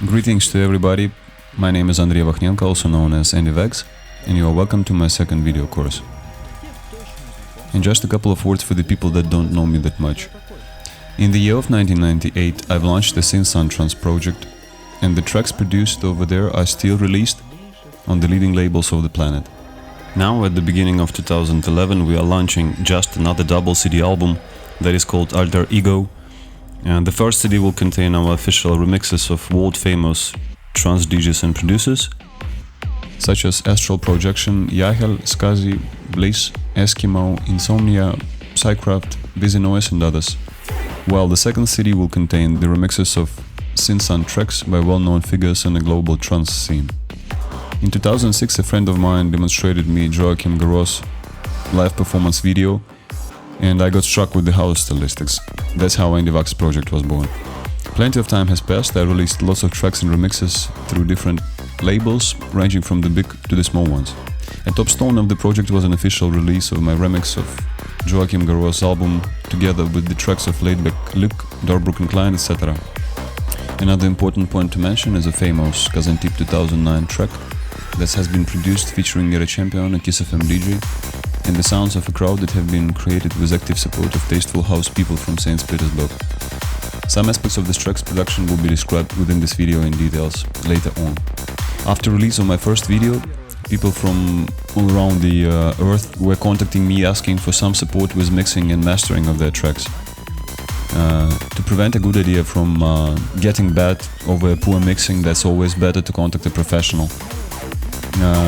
Greetings to everybody, my name is Andi Vax, also known as Andi Vax, and you are welcome to my second video course. And just a couple of words for the people that don't know me that much. In the year of 1998 I've launched the TRANCE project, and the tracks produced over there are still released on the leading labels of the planet. Now at the beginning of 2011 we are launching just another double CD album that is called Alter Ego. And the first CD will contain our official remixes of world-famous trance DJs and producers, such as Astral Projection, Yahel, Skazi, Bliss, Eskimo, Insomnia, Psycraft, Busy Noise and others. While the second CD will contain the remixes of synth tracks by well-known figures in the global trance scene. In 2006 a friend of mine demonstrated me Joachim Garraud's live performance video, and I got struck with the house stylistics. That's how Andi Vax project was born. Plenty of time has passed. I released lots of tracks and remixes through different labels, ranging from the big to the small ones. A top stone of the project was an official release of my remix of Joachim Garraud's album, together with the tracks of Laidback Luke, Darbrooken Klein, etc. Another important point to mention is a famous Kazantip 2009 track that has been produced featuring Era Champion, a Kiss FM DJ, and the sounds of a crowd that have been created with active support of tasteful house people from St. Petersburg. Some aspects of this track's production will be described within this video in details later on. After release of my first video, people from all around the earth were contacting me asking for some support with mixing and mastering of their tracks. To prevent a good idea from getting bad over a poor mixing, that's always better to contact a professional.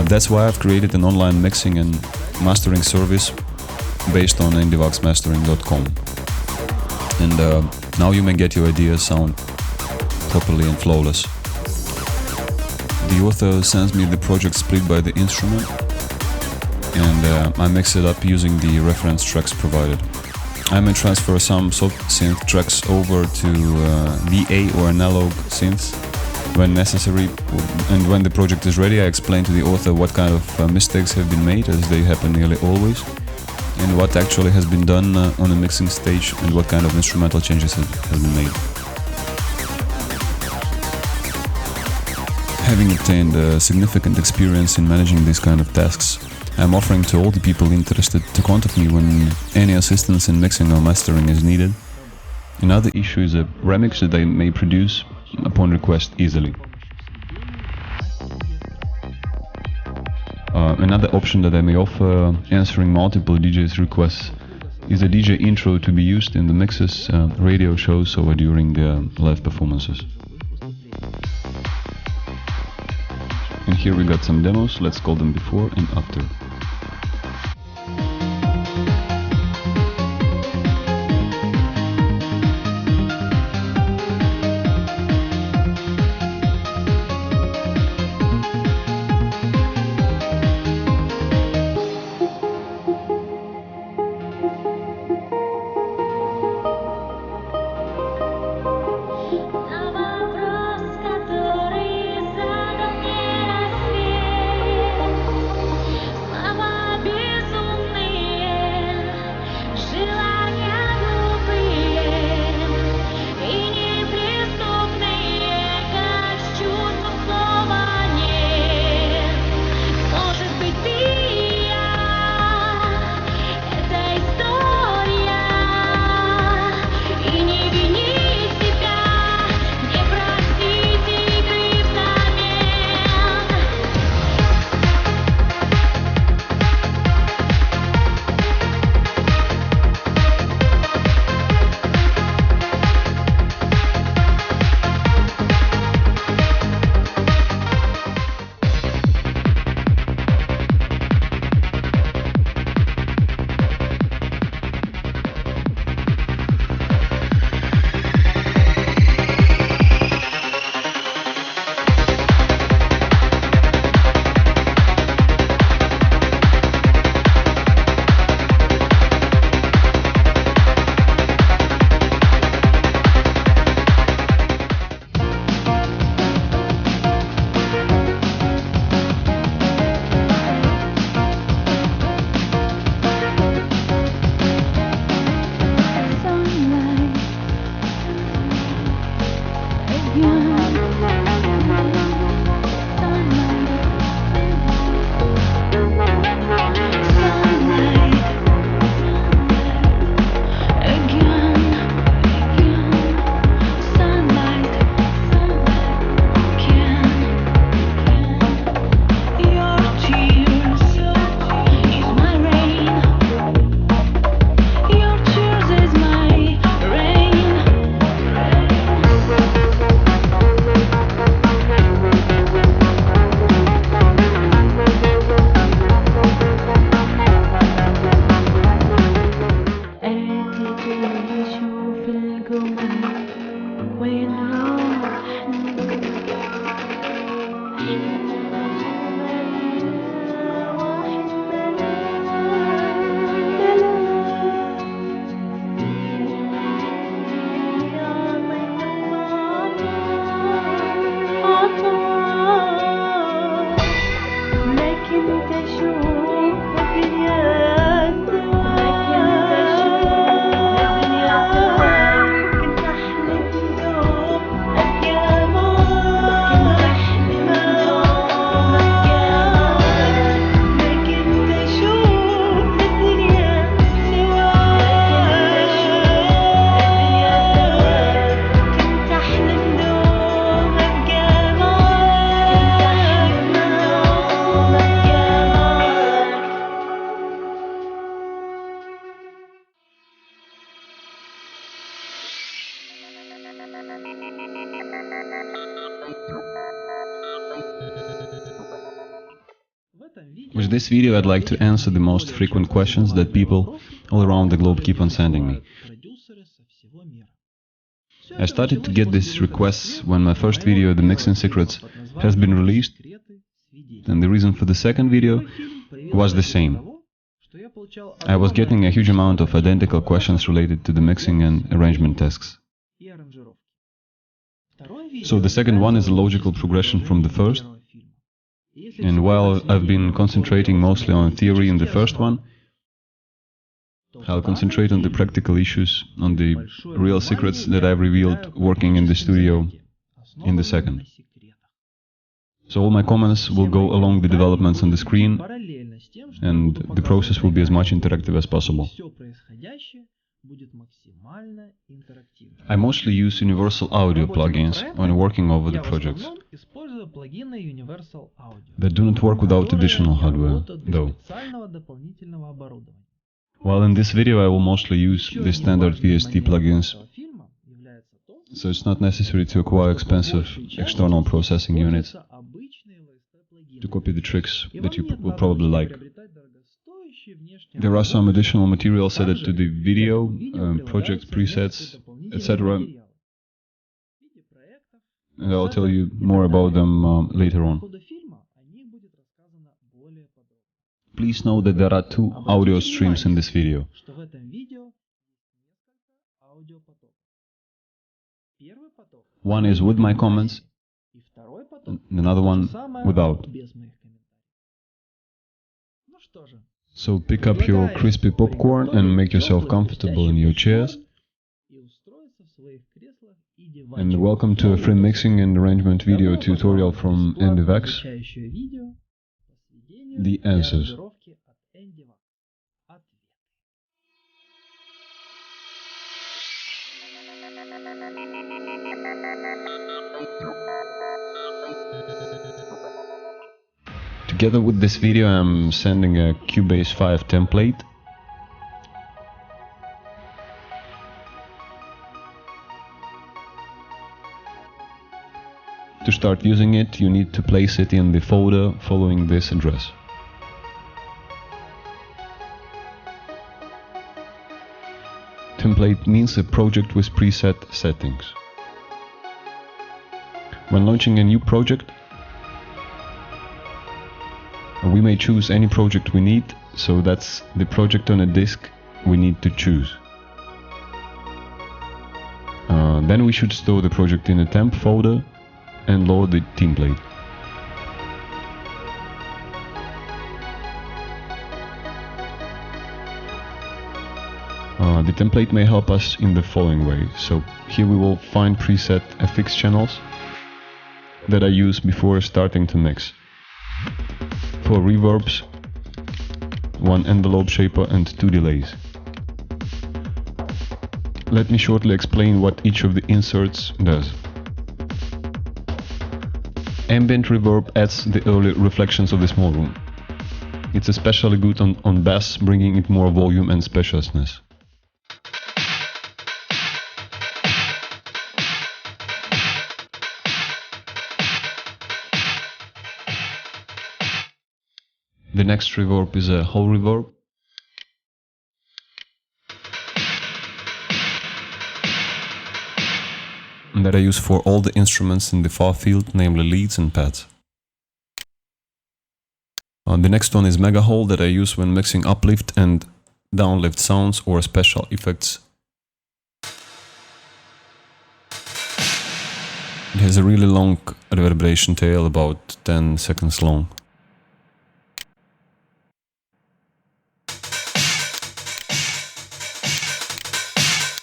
That's why I've created an online mixing and mastering service based on andivaxmastering.com. And now you may get your ideas sound properly and flawless. The author sends me the project split by the instrument, and I mix it up using the reference tracks provided. I may transfer some soft synth tracks over to VA or analog synths when necessary, and when the project is ready I explain to the author what kind of mistakes have been made, as they happen nearly always, and what actually has been done on the mixing stage, and what kind of instrumental changes have been made. Having obtained significant experience in managing these kind of tasks, I am offering to all the people interested to contact me when any assistance in mixing or mastering is needed. Another issue is a remix that I may produce upon request easily. Another option that I may offer, answering multiple DJs' requests, is a DJ intro to be used in the mixes, radio shows, or during the live performances. And here we got some demos, let's call them before and after. With this video I'd like to answer the most frequent questions that people all around the globe keep on sending me. I started to get these requests when my first video, The Mixing Secrets, has been released, and the reason for the second video was the same. I was getting a huge amount of identical questions related to the mixing and arrangement tasks. So the second one is a logical progression from the first, and while I've been concentrating mostly on theory in the first one, I'll concentrate on the practical issues, on the real secrets that I've revealed working in the studio in the second. So all my comments will go along the developments on the screen, and the process will be as much interactive as possible. I mostly use universal audio plugins when working over the projects. That do not work without additional hardware, though. While in this video I will mostly use the standard VST plugins, so it's not necessary to acquire expensive external processing units to copy the tricks that you will probably like. There are some additional materials added to the video, project presets, etc. And I'll tell you more about them later on. Please note that there are two audio streams in this video. One is with my comments, and another one without. So pick up your crispy popcorn and make yourself comfortable in your chairs. And welcome to a free mixing and arrangement video tutorial from Andi Vax. The answers. Together with this video I'm sending a Cubase 5 template. To start using it, you need to place it in the folder following this address. Template means a project with preset settings. When launching a new project, we may choose any project we need, so that's the project on a disk we need to choose. Then we should store the project in a temp folder and load the template. The template may help us in the following way. So here we will find preset FX channels that I use before starting to mix. For reverbs, one envelope shaper and two delays. Let me shortly explain what each of the inserts does. Ambient reverb adds the early reflections of the small room. It's especially good on bass, bringing it more volume and spaciousness. The next reverb is a hall reverb. That I use for all the instruments in the far field, namely leads and pads. The next one is mega hall that I use when mixing uplift and downlift sounds or special effects. It has a really long reverberation tail, about 10 seconds long.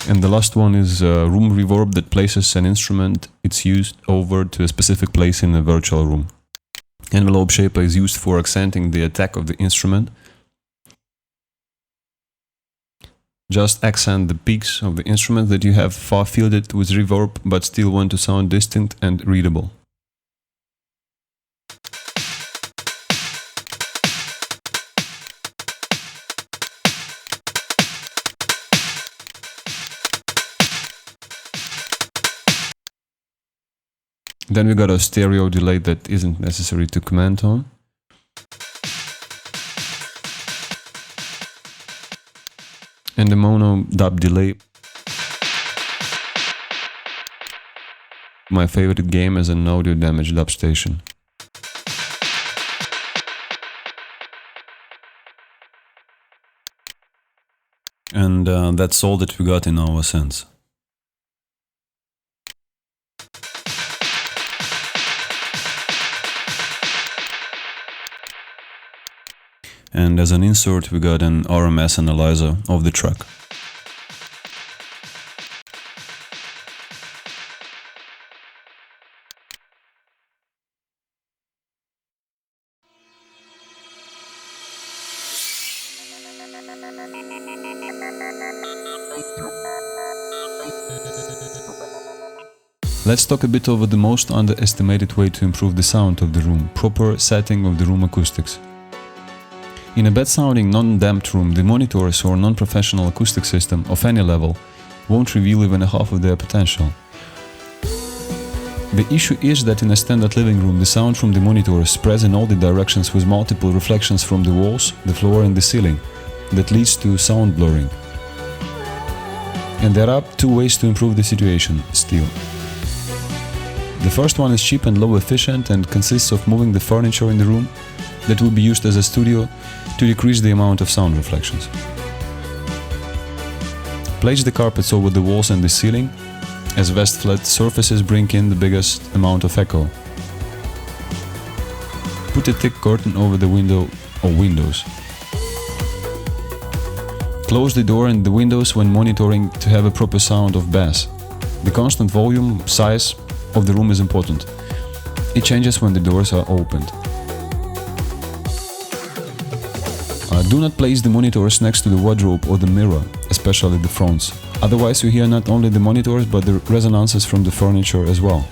And the last one is a room reverb that places an instrument it's used over to a specific place in a virtual room. Envelope shaper is used for accenting the attack of the instrument. Just accent the peaks of the instrument that you have far fielded with reverb but still want to sound distinct and readable. Then we got a stereo delay that isn't necessary to comment on. and the mono dub delay. My favorite game as an audio damage dub station. And that's all that we got in our sense. And as an insert we got an RMS analyzer of the track. Let's talk a bit over the most underestimated way to improve the sound of the room, proper setting of the room acoustics. In a bad-sounding, non-damped room, the monitors or non-professional acoustic system of any level won't reveal even a half of their potential. The issue is that in a standard living room, the sound from the monitors spreads in all the directions with multiple reflections from the walls, the floor and the ceiling, that leads to sound blurring. And there are two ways to improve the situation, still. The first one is cheap and low efficient and consists of moving the furniture in the room that will be used as a studio to decrease the amount of sound reflections. Place the carpets over the walls and the ceiling, as vast flat surfaces bring in the biggest amount of echo. Put a thick curtain over the window or windows. Close the door and the windows when monitoring to have a proper sound of bass. The constant volume, size of the room is important. It changes when the doors are opened. Do not place the monitors next to the wardrobe or the mirror, especially the fronts. Otherwise you hear not only the monitors but the resonances from the furniture as well.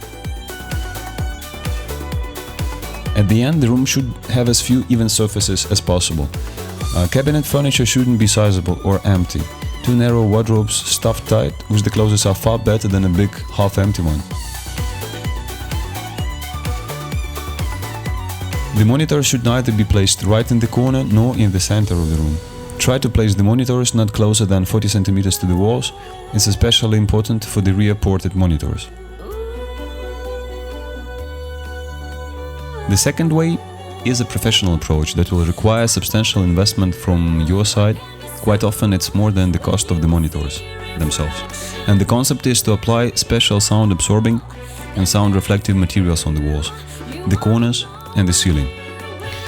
At the end, the room should have as few even surfaces as possible. Cabinet furniture shouldn't be sizable or empty. Two narrow wardrobes stuffed tight with the closets are far better than a big half-empty one. The monitors should neither be placed right in the corner nor in the center of the room. Try to place the monitors not closer than 40 cm to the walls. It's especially important for the rear-ported monitors. The second way is a professional approach that will require substantial investment from your side. Quite often it's more than the cost of the monitors themselves. And the concept is to apply special sound absorbing and sound reflective materials on the walls, the corners and the ceiling.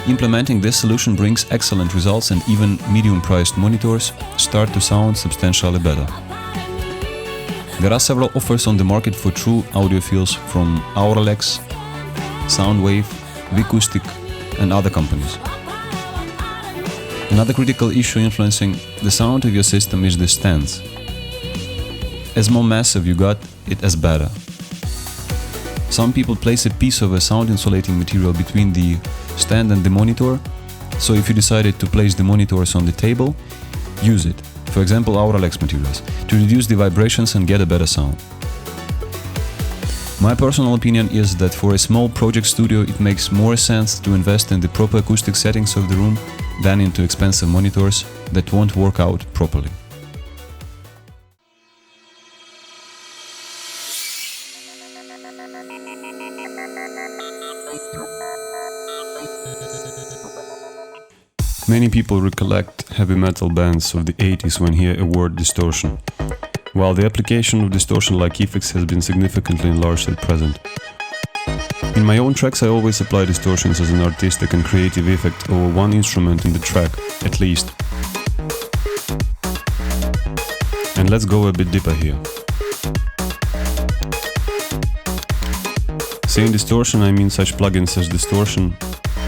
Implementing this solution brings excellent results, and even medium-priced monitors start to sound substantially better. There are several offers on the market for true audiophiles from Auralex, Soundwave, Acoustic and other companies. Another critical issue influencing the sound of your system is the stands. As more massive you got it, as better. Some people place a piece of a sound insulating material between the stand and the monitor, so if you decided to place the monitors on the table, use it, for example Auralex materials, to reduce the vibrations and get a better sound. My personal opinion is that for a small project studio it makes more sense to invest in the proper acoustic settings of the room than into expensive monitors that won't work out properly. Many people recollect heavy metal bands of the 80s when hear a word distortion, while the application of distortion-like effects has been significantly enlarged at present. In my own tracks I always apply distortions as an artistic and creative effect over one instrument in the track, at least. And let's go a bit deeper here. Saying distortion, I mean such plugins as distortion,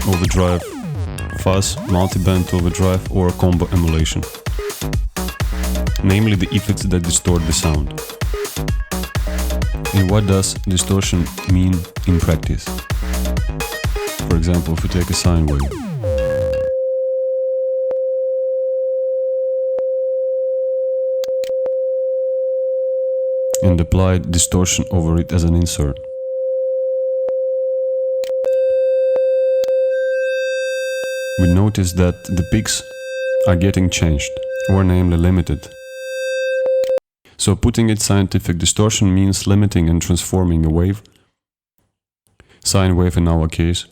overdrive, fuzz, multiband overdrive or combo emulation. Namely the effects that distort the sound. And what does distortion mean in practice? For example, if we take a sine wave. And apply distortion over it as an insert. We notice that the peaks are getting changed, or namely limited, So putting it scientific, distortion means limiting and transforming a wave, sine wave in our case,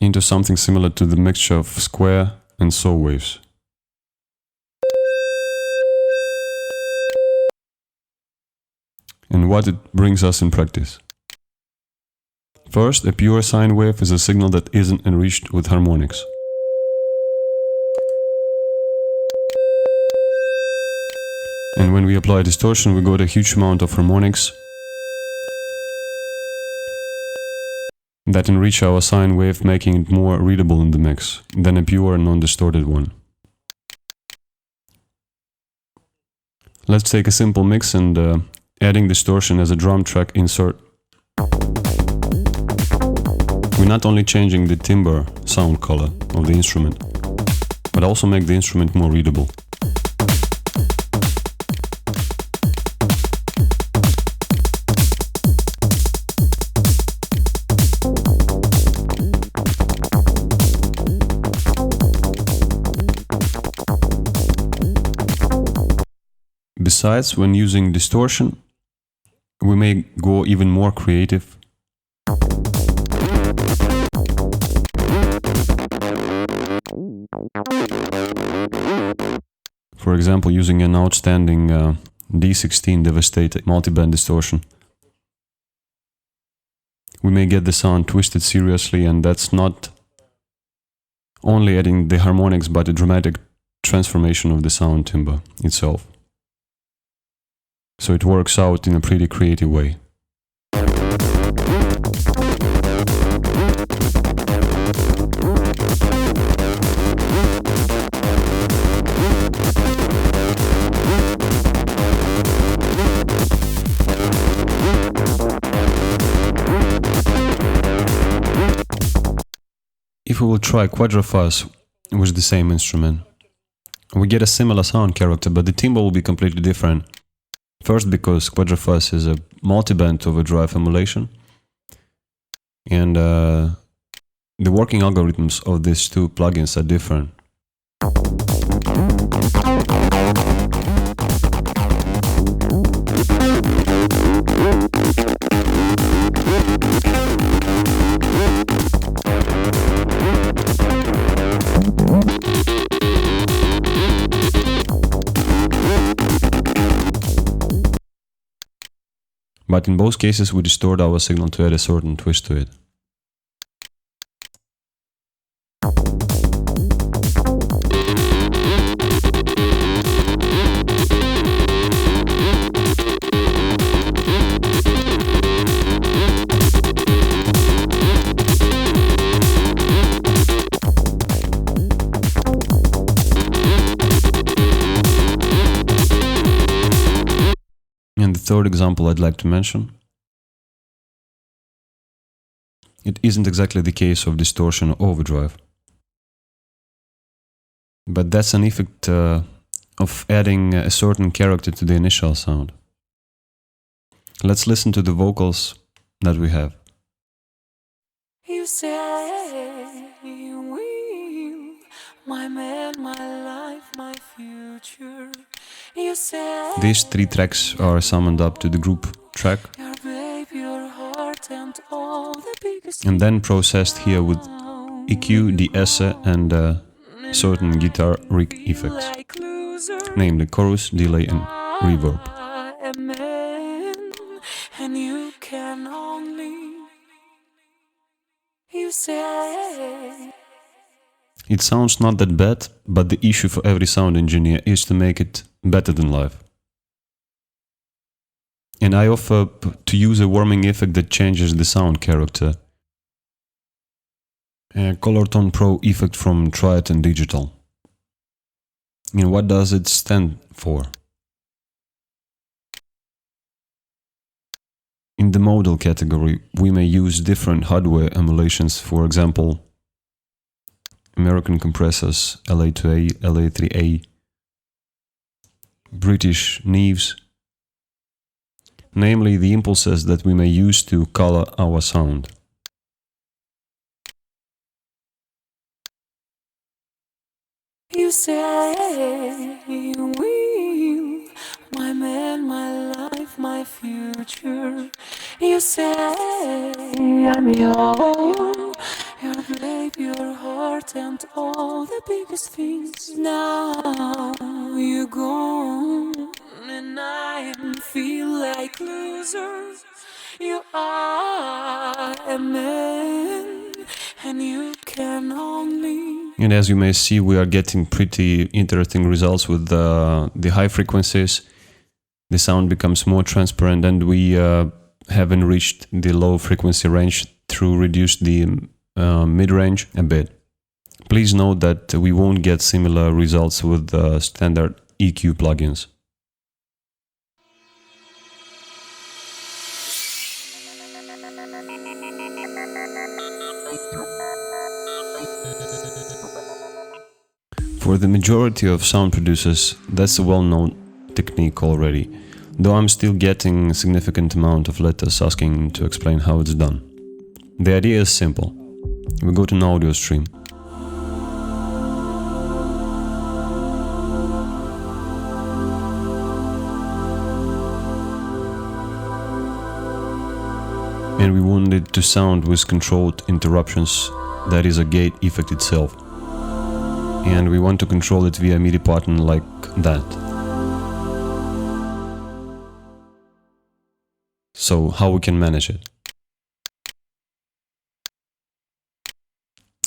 into something similar to the mixture of square and saw waves. And what it brings us in practice. First, a pure sine wave is a signal that isn't enriched with harmonics. And when we apply distortion, we got a huge amount of harmonics that enrich our sine wave, making it more readable in the mix than a pure non-distorted one. Let's take a simple mix and adding distortion as a drum track insert. We're not only changing the timbre sound color of the instrument, but also make the instrument more readable. Besides, when using distortion, we may go even more creative. For example, using an outstanding D16 devastated multiband distortion. We may get the sound twisted seriously, and that's not only adding the harmonics but a dramatic transformation of the sound timbre itself. So it works out in a pretty creative way. If we will try quadrifuzz with the same instrument, we get a similar sound character, but the timbre will be completely different. First, because quadrifuzz is a multiband overdrive emulation, and the working algorithms of these two plugins are different. But in both cases, we distort our signal to add a certain twist to it. And the third example I'd like to mention, it isn't exactly the case of distortion or overdrive, but that's an effect of adding a certain character to the initial sound. Let's listen to the vocals that we have. You say you will, my man, my life, my future. You say These three tracks are summoned up to the group track your babe, your heart, and all the biggest and then processed here with EQ, de-esser and certain guitar rig effects, like loser. namely chorus, delay and reverb. A man, and you can only. You say It sounds not that bad, but the issue for every sound engineer is to make it better than live. And I offer to use a warming effect that changes the sound character. A Color Tone Pro effect from TRANCE Digital. And what does it stand for? In the modal category, we may use different hardware emulations, for example, American compressors, LA2A, LA3A, British Neves, namely the impulses that we may use to color our sound. you say you will, my pure. You say I'm young, your babe, your heart, and all the biggest things. Now you're gone, and I feel like loser. You are a man, and you can only. And as you may see, we are getting pretty interesting results with the high frequencies. The sound becomes more transparent, and we haven't reached the low frequency range through reduce the mid-range a bit. Please note that we won't get similar results with the standard EQ plugins. For the majority of sound producers, that's a well-known technique already, though I'm still getting a significant amount of letters asking to explain how it's done. The idea is simple. We go to an audio stream. And we want it to sound with controlled interruptions, that is a gate effect itself. And we want to control it via MIDI pattern like that. So how we can manage it?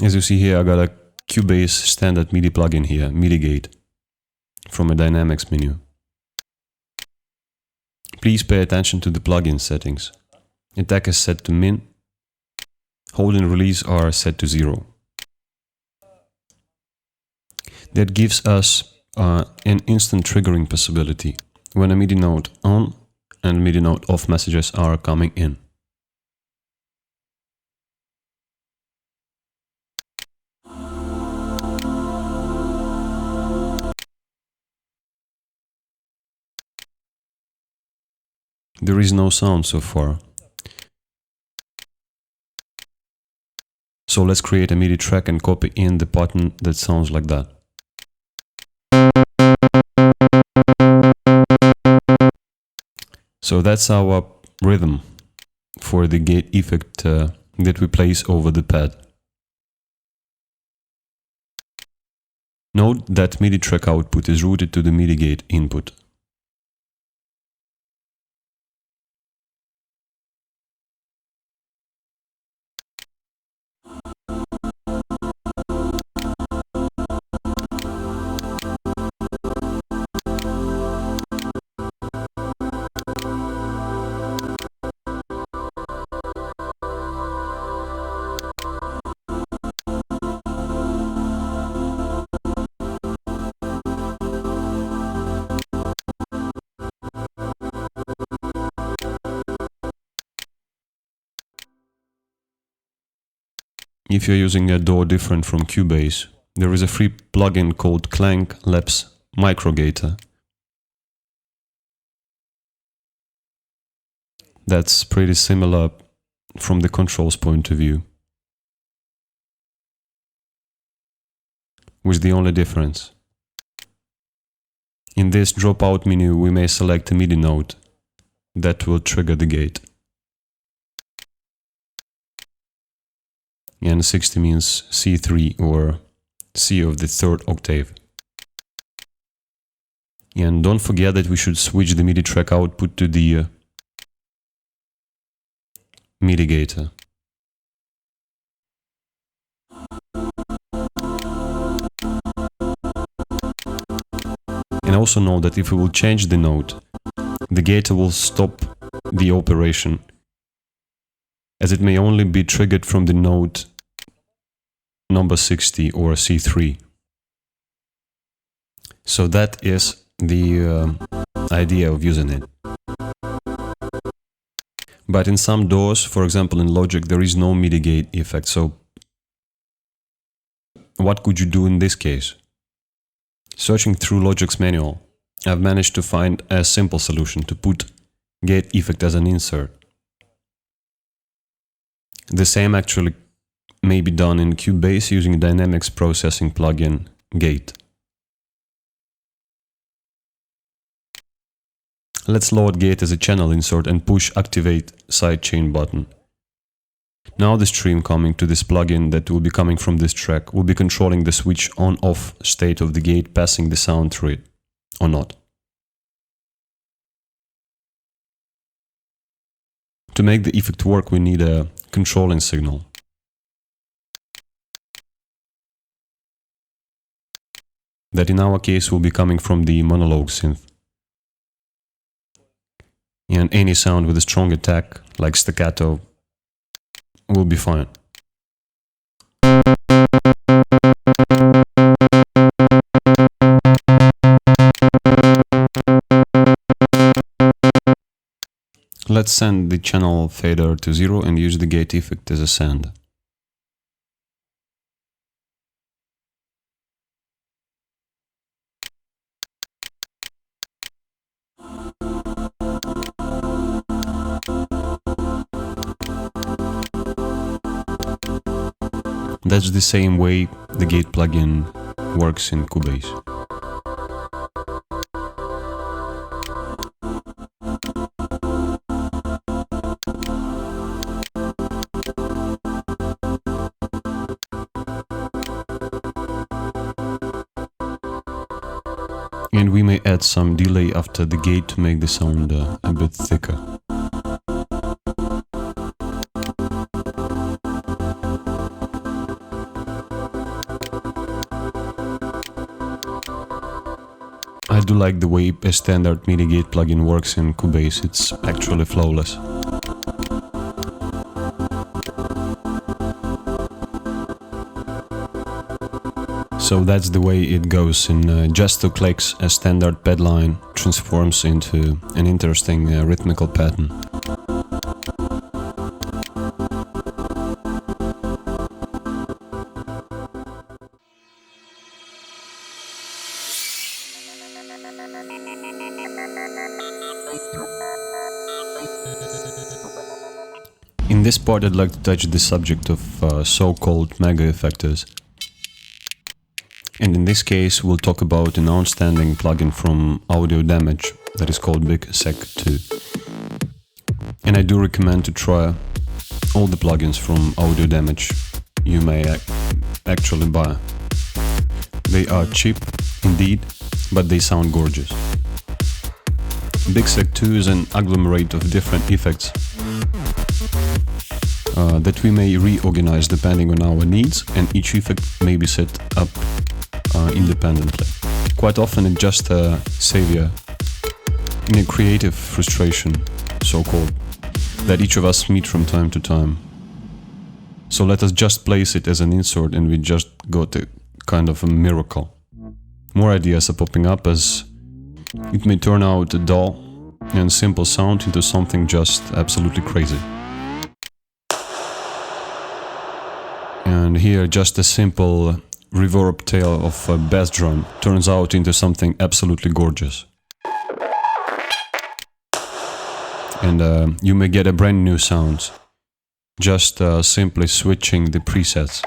As you see here, I got a Cubase standard MIDI plugin here, MIDI gate, from a Dynamics menu. Please pay attention to the plugin settings. Attack is set to min, hold and release are set to 0. That gives us an instant triggering possibility when a MIDI note on and MIDI note off messages are coming in. There is no sound so far. So let's create a MIDI track and copy in the pattern that sounds like that. So that's our rhythm for the gate effect that we place over the pad. Note that MIDI track output is routed to the MIDI gate input. If you're using a DAW different from Cubase, there is a free plugin called Clank Labs Microgator. That's pretty similar from the controls point of view, with the only difference. In this dropout menu we may select a MIDI note that will trigger the gate. And 60 means C3 or C of the third octave. And don't forget that we should switch the MIDI track output to the mitigator. And also know that if we will change the note, the gator will stop the operation, as it may only be triggered from the note number 60 or C3. So that is the idea of using it. But in some DAWs, for example in Logic, there is no MIDI gate effect. So what could you do in this case? Searching through Logic's manual, I've managed to find a simple solution to put gate effect as an insert. The same actually may be done in Cubase using a Dynamics processing plugin, Gate. let's load gate as a channel insert and push activate sidechain button. Now the stream coming to this plugin that will be coming from this track will be controlling the switch on-off state of the gate, passing the sound through it, or not. To make the effect work, we need a controlling signal. That in our case will be coming from the monologue synth. And any sound with a strong attack, like staccato, will be fine. Let's send the channel fader to 0 and use the gate effect as a send. That's the same way the gate plugin works in Cubase. And we may add some delay after the gate to make the sound a bit thicker. I do like the way a standard MIDI gate plugin works in Cubase, it's actually flawless. So that's the way it goes. In just 2 clicks, a standard pad line transforms into an interesting rhythmical pattern. In this part, I'd like to touch the subject of so-called mega effectors. And in this case, we'll talk about an outstanding plugin from Audio Damage that is called Big Sec 2. And I do recommend to try all the plugins from Audio Damage you may actually buy. They are cheap, indeed, but they sound gorgeous. Big Sec 2 is an agglomerate of different effects that we may reorganize depending on our needs, and each effect may be set up independently. Quite often it's just a savior in a creative frustration, so-called, that each of us meet from time to time. So let us just place it as an insert and we just got a kind of a miracle. More ideas are popping up as it may turn out a dull and simple sound into something just absolutely crazy. And here just a simple reverb tail of a bass drum turns out into something absolutely gorgeous. And you may get a brand new sound, just simply switching the presets.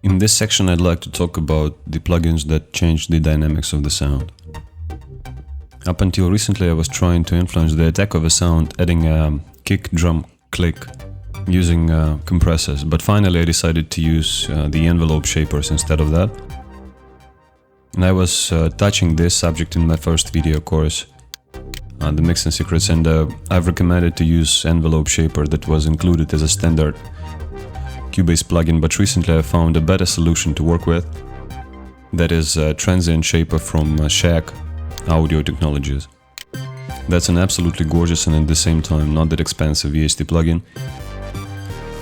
In this section I'd like to talk about the plugins that change the dynamics of the sound. Up until recently I was trying to influence the attack of a sound, adding a kick, drum, click, using compressors, but finally I decided to use the envelope shapers instead of that. And I was touching this subject in my first video course, the Mixing Secrets, and I've recommended to use envelope shaper that was included as a standard Cubase plugin, but recently I found a better solution to work with. That is a transient shaper from Shack, audio technologies. That's an absolutely gorgeous and at the same time not that expensive VST plugin,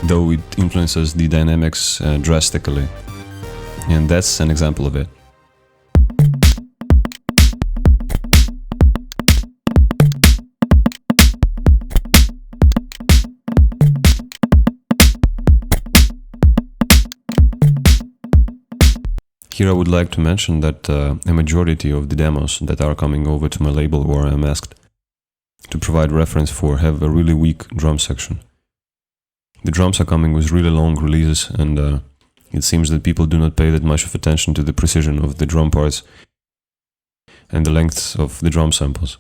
though it influences the dynamics drastically. And that's an example of it. Here I would like to mention that a majority of the demos that are coming over to my label where I'm asked to provide reference for have a really weak drum section. The drums are coming with really long releases, and it seems that people do not pay that much of attention to the precision of the drum parts and the lengths of the drum samples.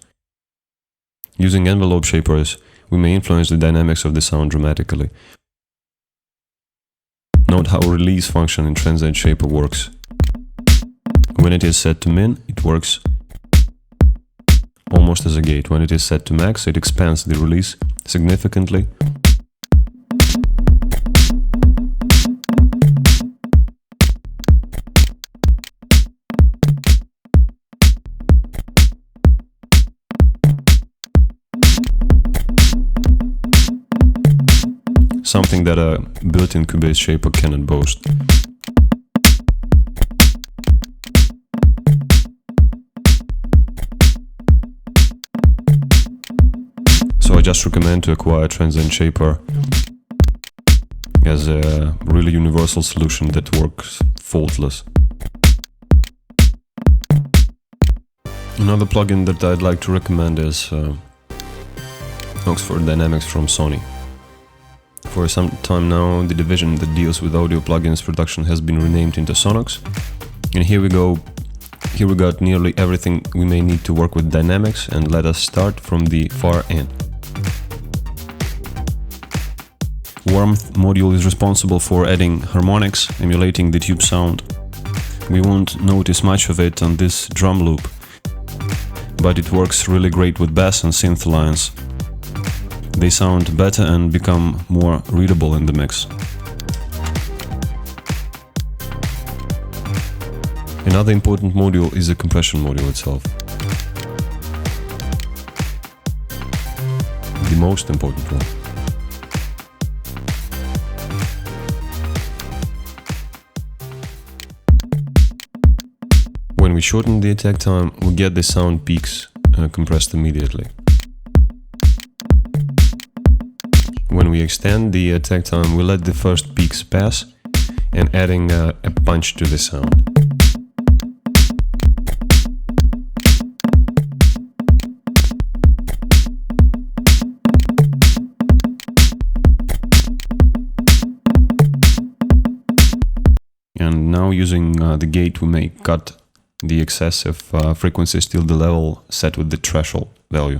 Using envelope shapers, we may influence the dynamics of the sound dramatically. Note how release function in transient shaper works. When it is set to min, it works almost as a gate. When it is set to max, it expands the release significantly. Something that a built-in Cubase shaper cannot boast. So I just recommend to acquire Transient Shaper as a really universal solution that works faultless. Another plugin that I'd like to recommend is Oxford Dynamics from Sony. For some time now, the division that deals with audio plugins production has been renamed into Sonox. And here we go. Here we got nearly everything we may need to work with dynamics, and let us start from the far end. Warmth module is responsible for adding harmonics, emulating the tube sound. We won't notice much of it on this drum loop, but it works really great with bass and synth lines. They sound better and become more readable in the mix. Another important module is the compression module itself. The most important one. When we shorten the attack time, we get the sound peaks compressed immediately. When we extend the attack time, we let the first peaks pass and adding a punch to the sound. And now using the gate, we may cut the excessive frequencies till the level set with the threshold value.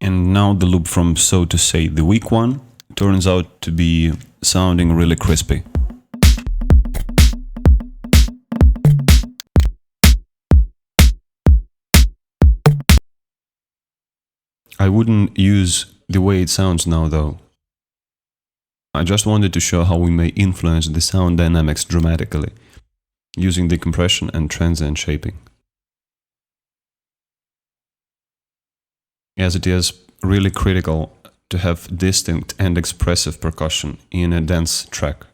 And now the loop from, so to say, the weak one turns out to be sounding really crispy. I wouldn't use the way it sounds now though. I just wanted to show how we may influence the sound dynamics dramatically, using the compression and transient shaping. As it is really critical to have distinct and expressive percussion in a dense track.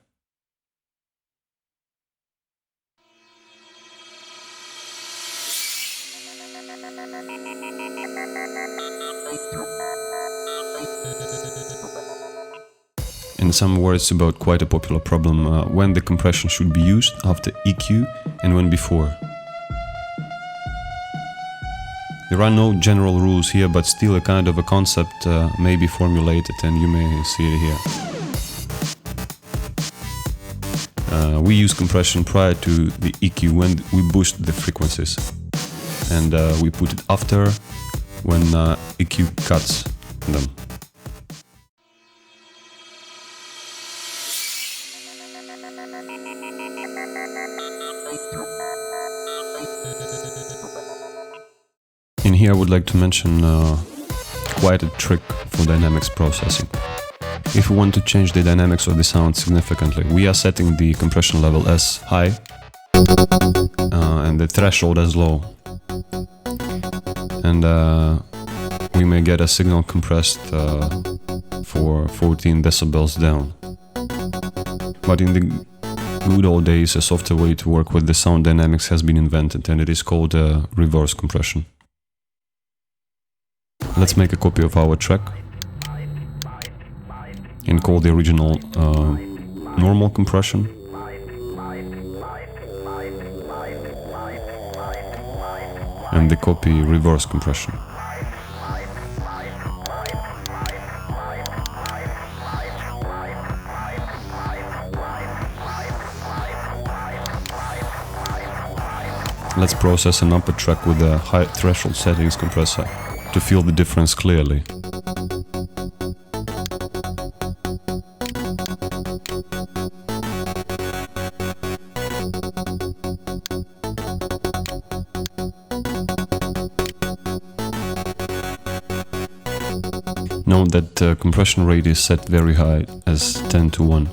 In some words about quite a popular problem, when the compression should be used after EQ and when before. There are no general rules here, but still a kind of a concept may be formulated, and you may see it here. We use compression prior to the EQ when we boost the frequencies, and we put it after when EQ cuts them. In here I would like to mention quite a trick for dynamics processing. If we want to change the dynamics of the sound significantly, we are setting the compression level as high and the threshold as low. And we may get a signal compressed for 14 decibels down. But in the good old days, a softer way to work with the sound dynamics has been invented, and it is called reverse compression. Let's make a copy of our track and call the original normal compression. And the copy reverse compression. Let's process an upper track with a high threshold settings compressor to feel the difference clearly. Note that compression rate is set very high as 10:1.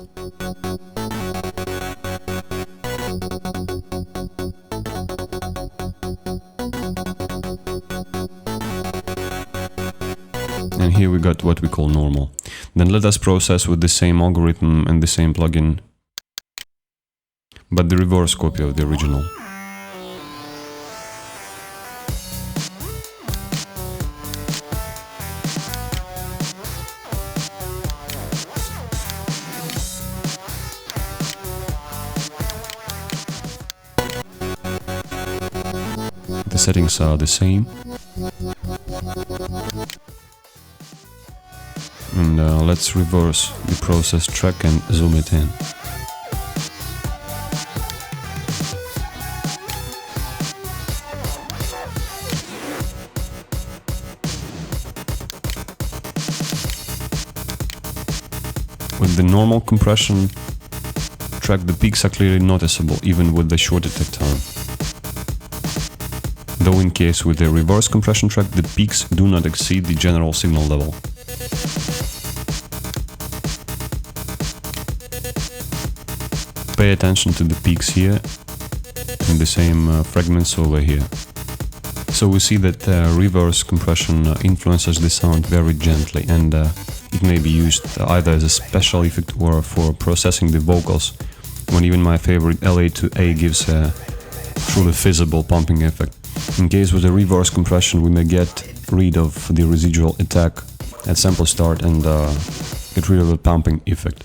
And here we got what we call normal. Then let us process with the same algorithm and the same plugin, but the reverse copy of the original. The settings are the same. And let's reverse the process track and zoom it in. With the normal compression track, the peaks are clearly noticeable even with the short attack time. Though in case with the reverse compression track, the peaks do not exceed the general signal level. Pay attention to the peaks here and the same fragments over here. So we see that reverse compression influences the sound very gently, and it may be used either as a special effect or for processing the vocals, when even my favorite LA to A gives a truly visible pumping effect. In case with a reverse compression, we may get rid of the residual attack at sample start and get rid of the pumping effect.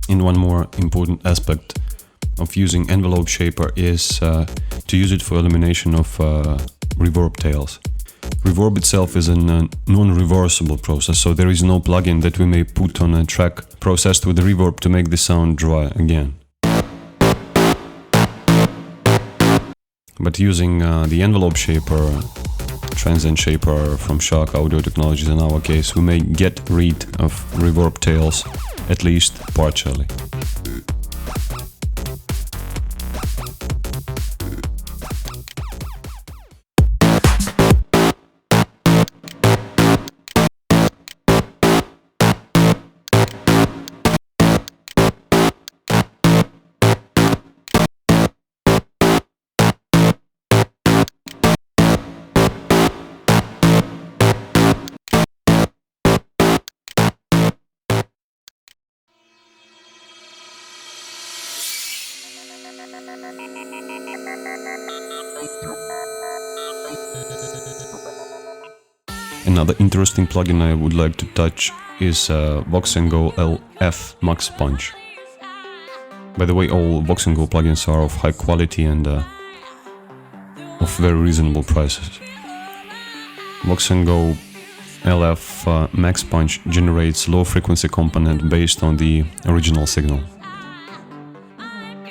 And one more important aspect of using envelope shaper is to use it for elimination of reverb tails. Reverb itself is a non-reversible process, so there is no plugin that we may put on a track processed with reverb to make the sound dry again. But using the envelope shaper, transient shaper from Shark Audio Technologies in our case, we may get rid of reverb tails, at least partially. Another interesting plugin I would like to touch is Vox & Go LF Max Punch. By the way, all Vox & Go plugins are of high quality and of very reasonable prices. Vox & Go LF Max Punch generates low frequency component based on the original signal.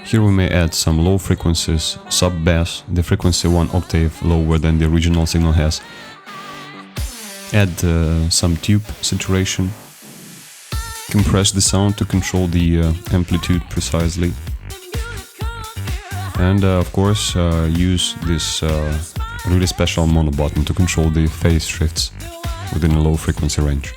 Here we may add some low frequencies, sub-bass, the frequency 1 octave lower than the original signal has. Add some tube saturation. Compress the sound to control the amplitude precisely. And of course use this really special mono button to control the phase shifts within a low frequency range.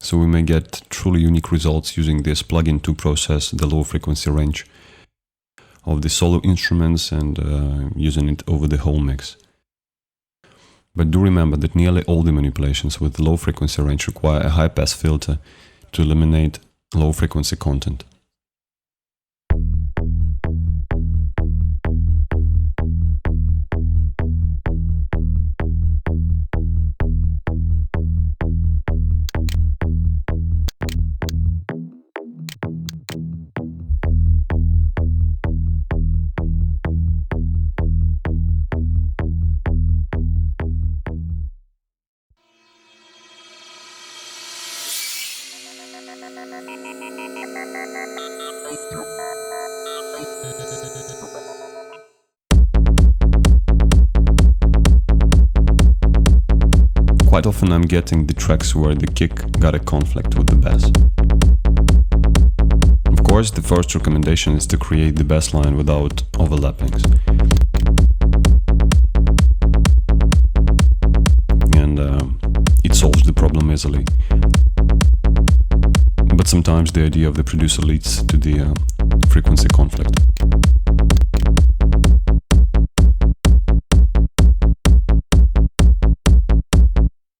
So we may get truly unique results using this plugin to process the low frequency range of the solo instruments and using it over the whole mix. But do remember that nearly all the manipulations with low frequency range require a high pass filter to eliminate low frequency content. Quite often I'm getting the tracks where the kick got a conflict with the bass. Of course, the first recommendation is to create the bass line without overlappings. And it solves the problem easily. But sometimes the idea of the producer leads to the frequency conflict.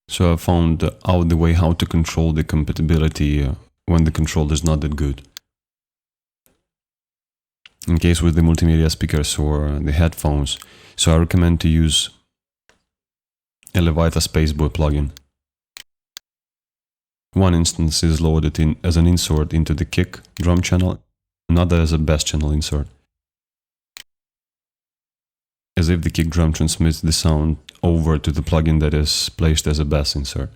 So I found out the way how to control the compatibility when the control is not that good. In case with the multimedia speakers or the headphones, so I recommend to use a Levita Spaceboy plugin. One instance is loaded in as an insert into the kick drum channel, another as a bass channel insert. As if the kick drum transmits the sound over to the plugin that is placed as a bass insert.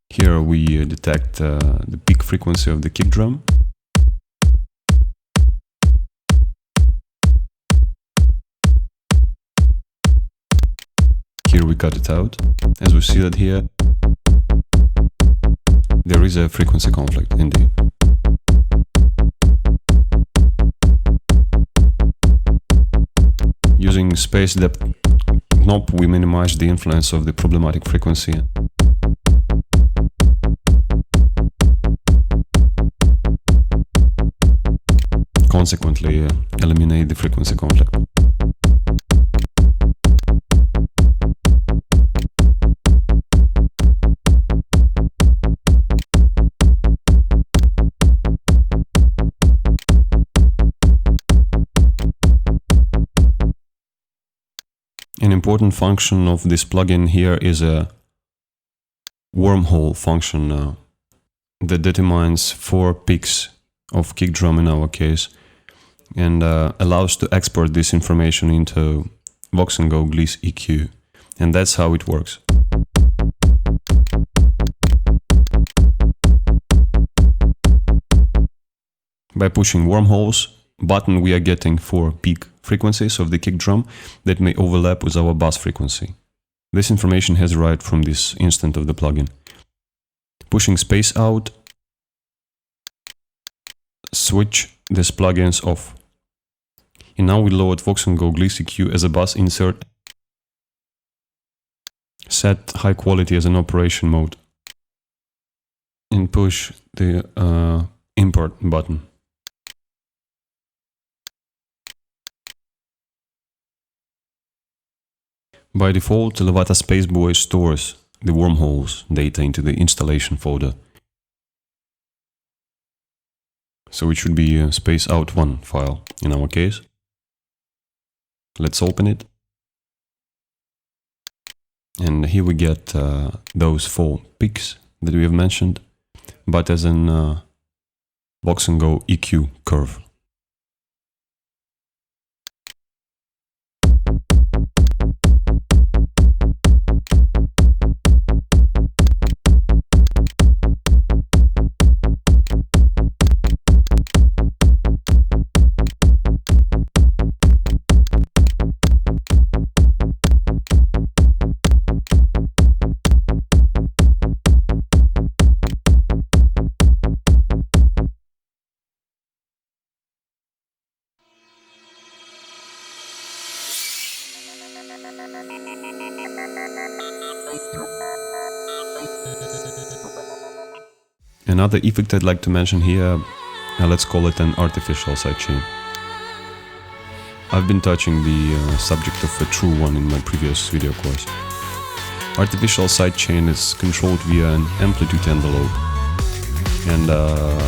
Here we detect the peak frequency of the kick drum. Here we cut it out. As we see that here, there is a frequency conflict indeed. Using space depth knob, we minimize the influence of the problematic frequency. Consequently, eliminate the frequency conflict. important function of this plugin here is a wormhole function that determines 4 peaks of kick drum in our case, and allows to export this information into Vox & Go Gliss EQ, and that's how it works. By pushing wormholes button, we are getting 4 peak frequencies of the kick drum that may overlap with our bass frequency. This information has arrived from this instant of the plugin. Pushing space out, switch these plugins off. And now we load Vox & Go Gliss EQ as a bass insert, set high quality as an operation mode, and push the import button. By default, Levata Spaceboy stores the wormholes data into the installation folder. So it should be a space out 1 file in our case. Let's open it. And here we get those 4 peaks that we have mentioned, but as an Vox & Go EQ curve. Another effect I'd like to mention here, let's call it an artificial sidechain. I've been touching the subject of a true one in my previous video course. Artificial sidechain is controlled via an amplitude envelope, and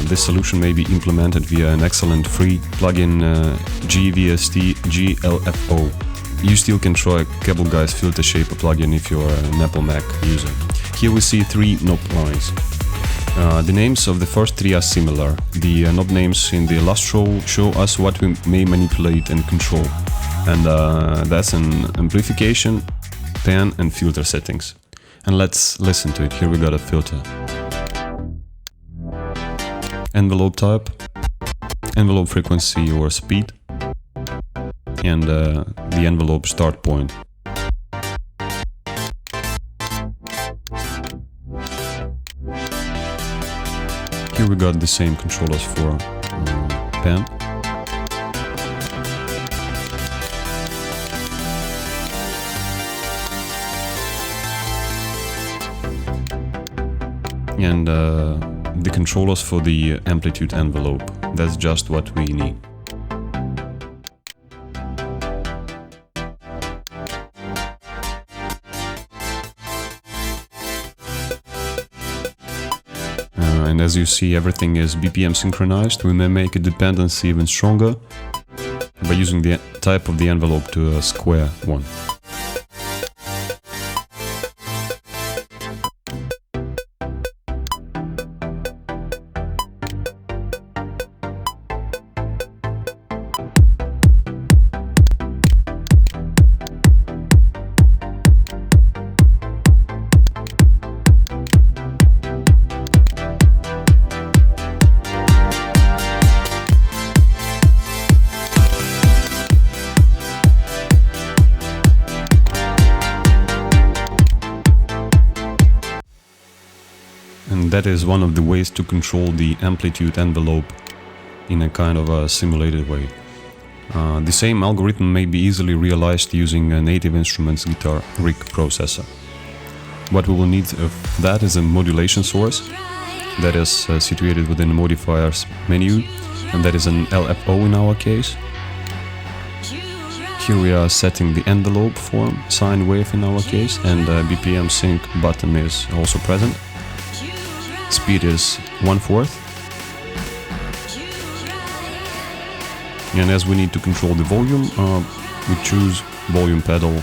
this solution may be implemented via an excellent free plugin GVST GLFO. You still can try Cable Guy's Filter Shaper plugin if you're an Apple Mac user. Here we see 3 knob lines. The names of the first 3 are similar. The knob names in the last row show us what we may manipulate and control, and that's an amplification, pan and filter settings. And let's listen to it. Here we got a filter. Envelope type, envelope frequency or speed, and the envelope start point. Here we got the same controllers for pan. And the controllers for the amplitude envelope. That's just what we need. And as you see, everything is BPM synchronized. We may make a dependency even stronger by using the type of the envelope to a square one. And that is one of the ways to control the amplitude envelope in a kind of a simulated way. The same algorithm may be easily realized using a Native Instruments guitar rig processor. What we will need of that is a modulation source that is situated within the modifiers menu, and that is an LFO in our case. Here we are setting the envelope form, sine wave in our case, and BPM sync button is also present. Speed is 1/4. And as we need to control the volume, we choose volume pedal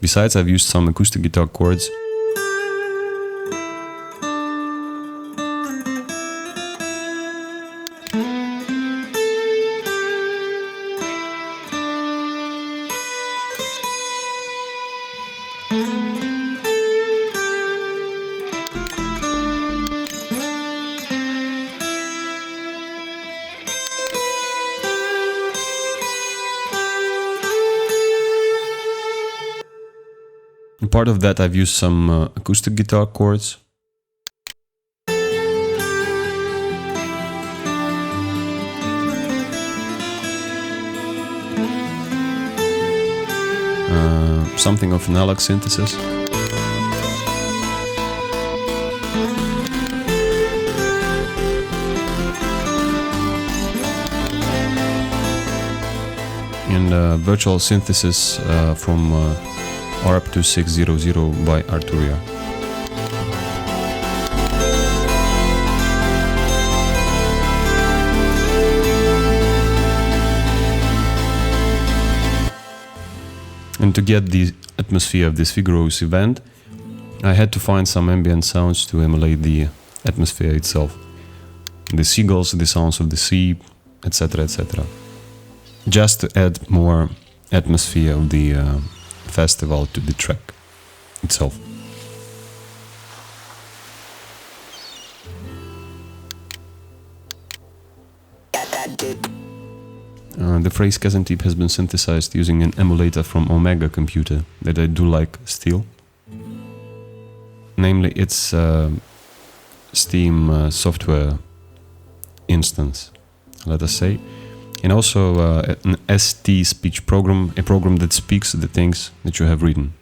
Besides, I've used some acoustic guitar chords. And part of that I've used some acoustic guitar chords. Something of analog synthesis. And virtual synthesis from ARP 2600 by Arturia. And to get the atmosphere of this Figueroa's event, I had to find some ambient sounds to emulate the atmosphere itself. The seagulls, the sounds of the sea, etc., etc. Just to add more atmosphere of the festival to the track itself. The phrase Kazantip has been synthesized using an emulator from Omega computer that I do like still. Namely, its Steam software instance, let us say. And also an ST speech program, a program that speaks the things that you have written.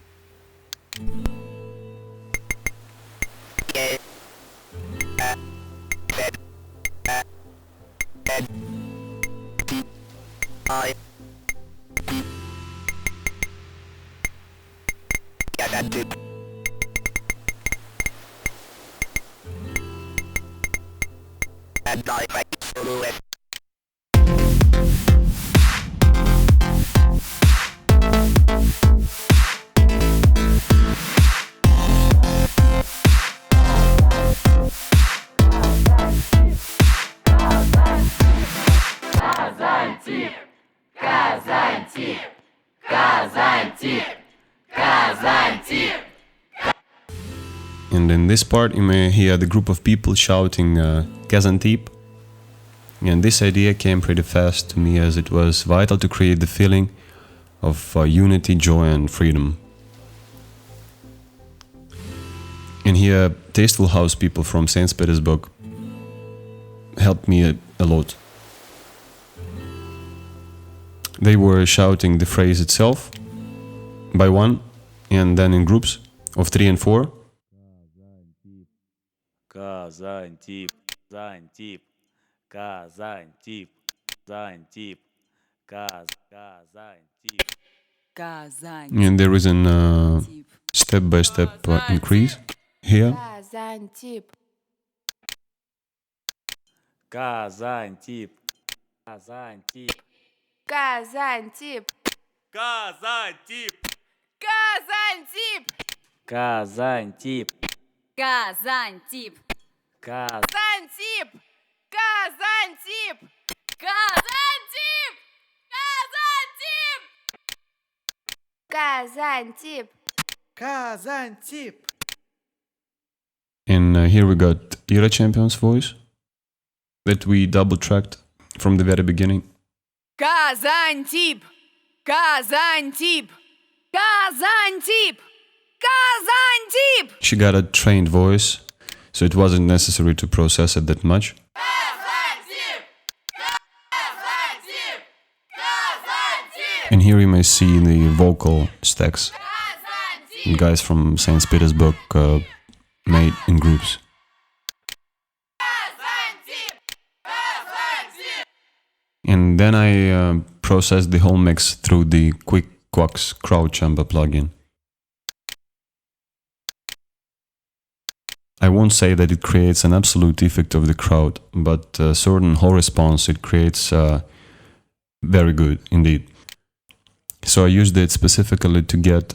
And in this part you may hear the group of people shouting Kazantip. And this idea came pretty fast to me, as it was vital to create the feeling of unity, joy and freedom. And here tasteful house people from St. Petersburg helped me a lot. They were shouting the phrase itself by one, and then in groups of 3 and 4. Kazantip, Kazantip, Kazantip, Kazantip, Kazantip. And there is an step-by-step increase here. Kazantip. Kazantip, Kazantip, Kazantip. Kazantip, Kazantip. Kazantip, Kazantip. Kaz. Kazantip. Kazantip. Kazantip. Kazantip. Kazantip. Kazantip. And here we got Era Champion's voice that we double-tracked from the very beginning. Kazantip. Kazantip. Kazantip. Kazantip. She got a trained voice, so it wasn't necessary to process it that much. Kazantip. Kazantip. Kazantip. And here you may see the vocal stacks Kazantip. guys from St. Petersburg made in groups. And then I processed the whole mix through the Quick Quacks crowd chamber plugin. I won't say that it creates an absolute effect of the crowd, but a certain whole response it creates very good indeed. So I used it specifically to get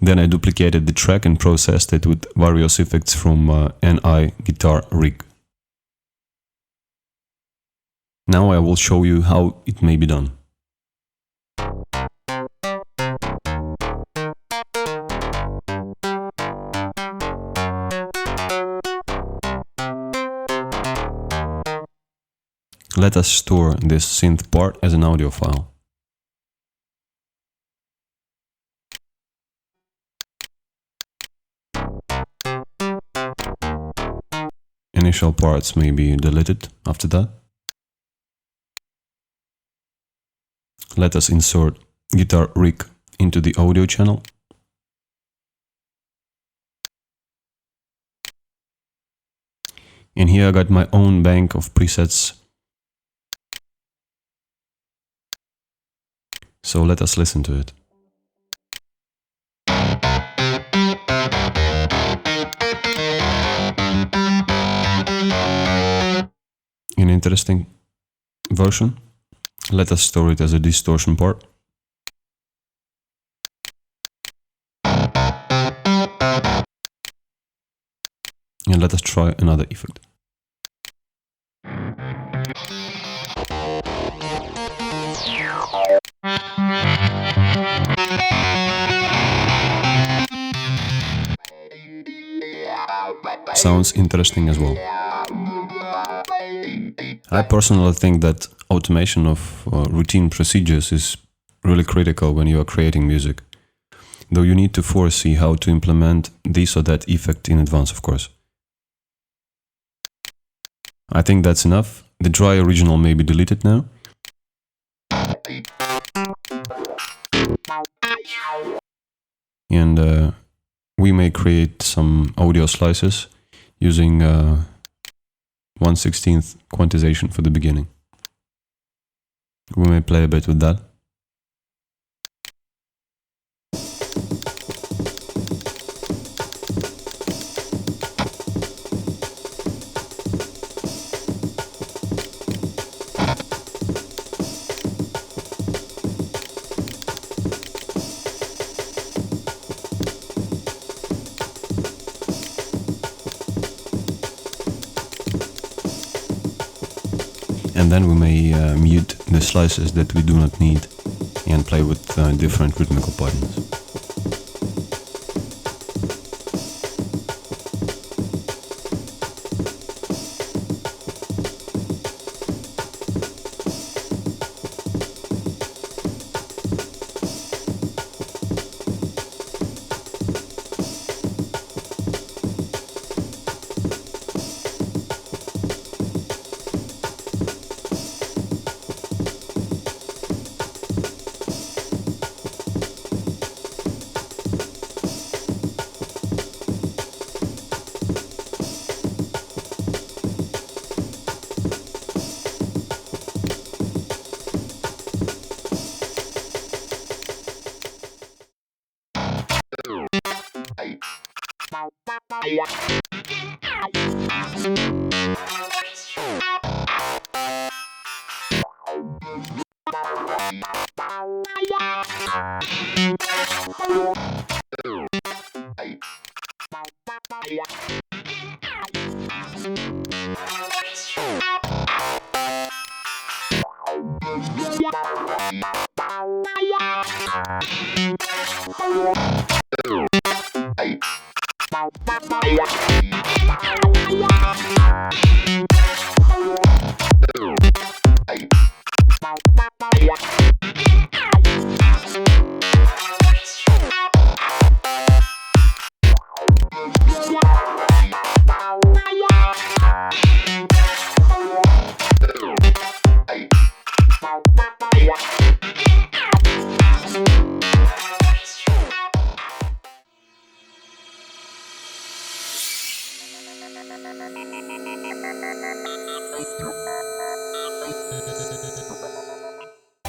Then I duplicated the track and processed it with various effects from NI guitar rig. Now I will show you how it may be done. Let us store this synth part as an audio file. Initial parts may be deleted after that. Let us insert guitar rig into the audio channel. And here I got my own bank of presets. So let us listen to it. An interesting version. Let us store it as a distortion part. And let us try another effect. Sounds interesting as well. I personally think that automation of routine procedures is really critical when you are creating music, though you need to foresee how to implement this or that effect in advance, of course. I think that's enough. The dry original may be deleted now. And we may create some audio slices using 1/16 quantization for the beginning. We may play a bit with that. And then we may mute the slices that we do not need and play with different rhythmical patterns.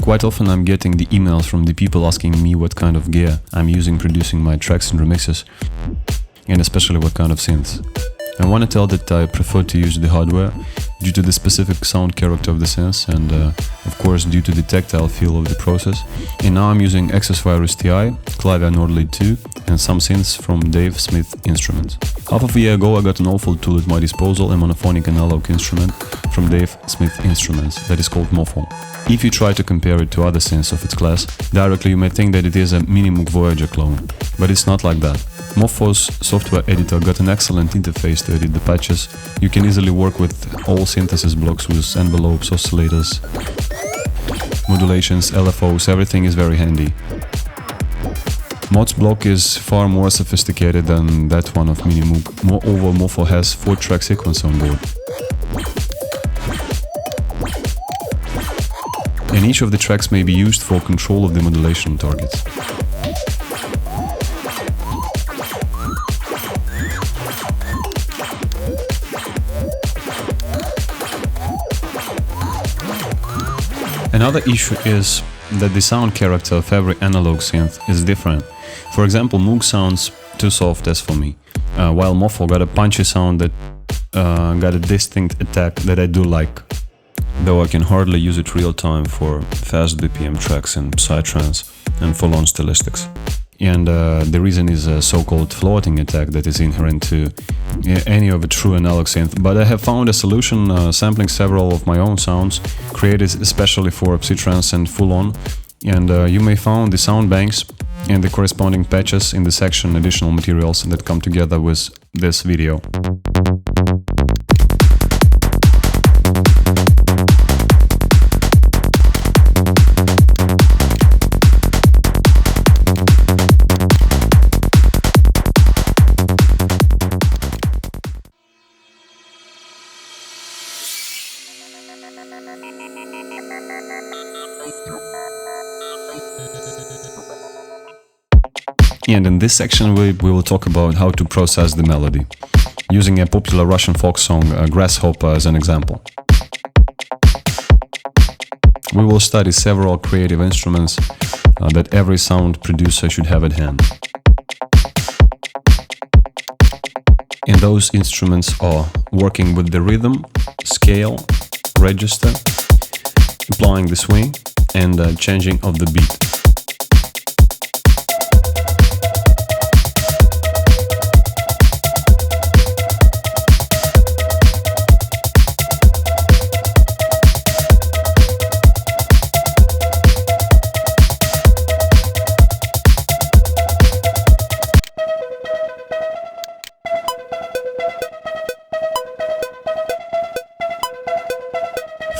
Quite often I'm getting the emails from the people asking me what kind of gear I'm using producing my tracks and remixes, and especially what kind of synths. I want to tell that I prefer to use the hardware due to the specific sound character of the synth and of course due to the tactile feel of the process. And now I'm using XXI TI, Clavier Nord Lead 2 and some synths from Dave Smith Instruments. Half of a year ago I got an awful tool at my disposal, a monophonic analog instrument from Dave Smith Instruments that is called Morpho. If you try to compare it to other synths of its class, directly you may think that it is a mini Moog Voyager clone, but it's not like that. Morpho's software editor got an excellent interface to edit the patches. You can easily work with all synthesis blocks with envelopes, oscillators, modulations, LFOs, everything is very handy. Mod's block is far more sophisticated than that one of Mini Moog. Moreover, Morpho has 4-track sequence on board. And each of the tracks may be used for control of the modulation targets. Another issue is that the sound character of every analog synth is different. For example, Moog sounds too soft as for me, while Morpho got a punchy sound that got a distinct attack that I do like. Though I can hardly use it real time for fast BPM tracks in psytrance and FULLON stylistics. And the reason is a so-called floating attack that is inherent to any of a true analog synth. But I have found a solution sampling several of my own sounds, created especially for psytrance and FULLON. And you may find the sound banks and the corresponding patches in the section additional materials that come together with this video. And in this section we will talk about how to process the melody, using a popular Russian folk song, Grasshopper, as an example. We will study several creative instruments that every sound producer should have at hand. And those instruments are working with the rhythm, scale, register, applying the swing, and changing of the beat.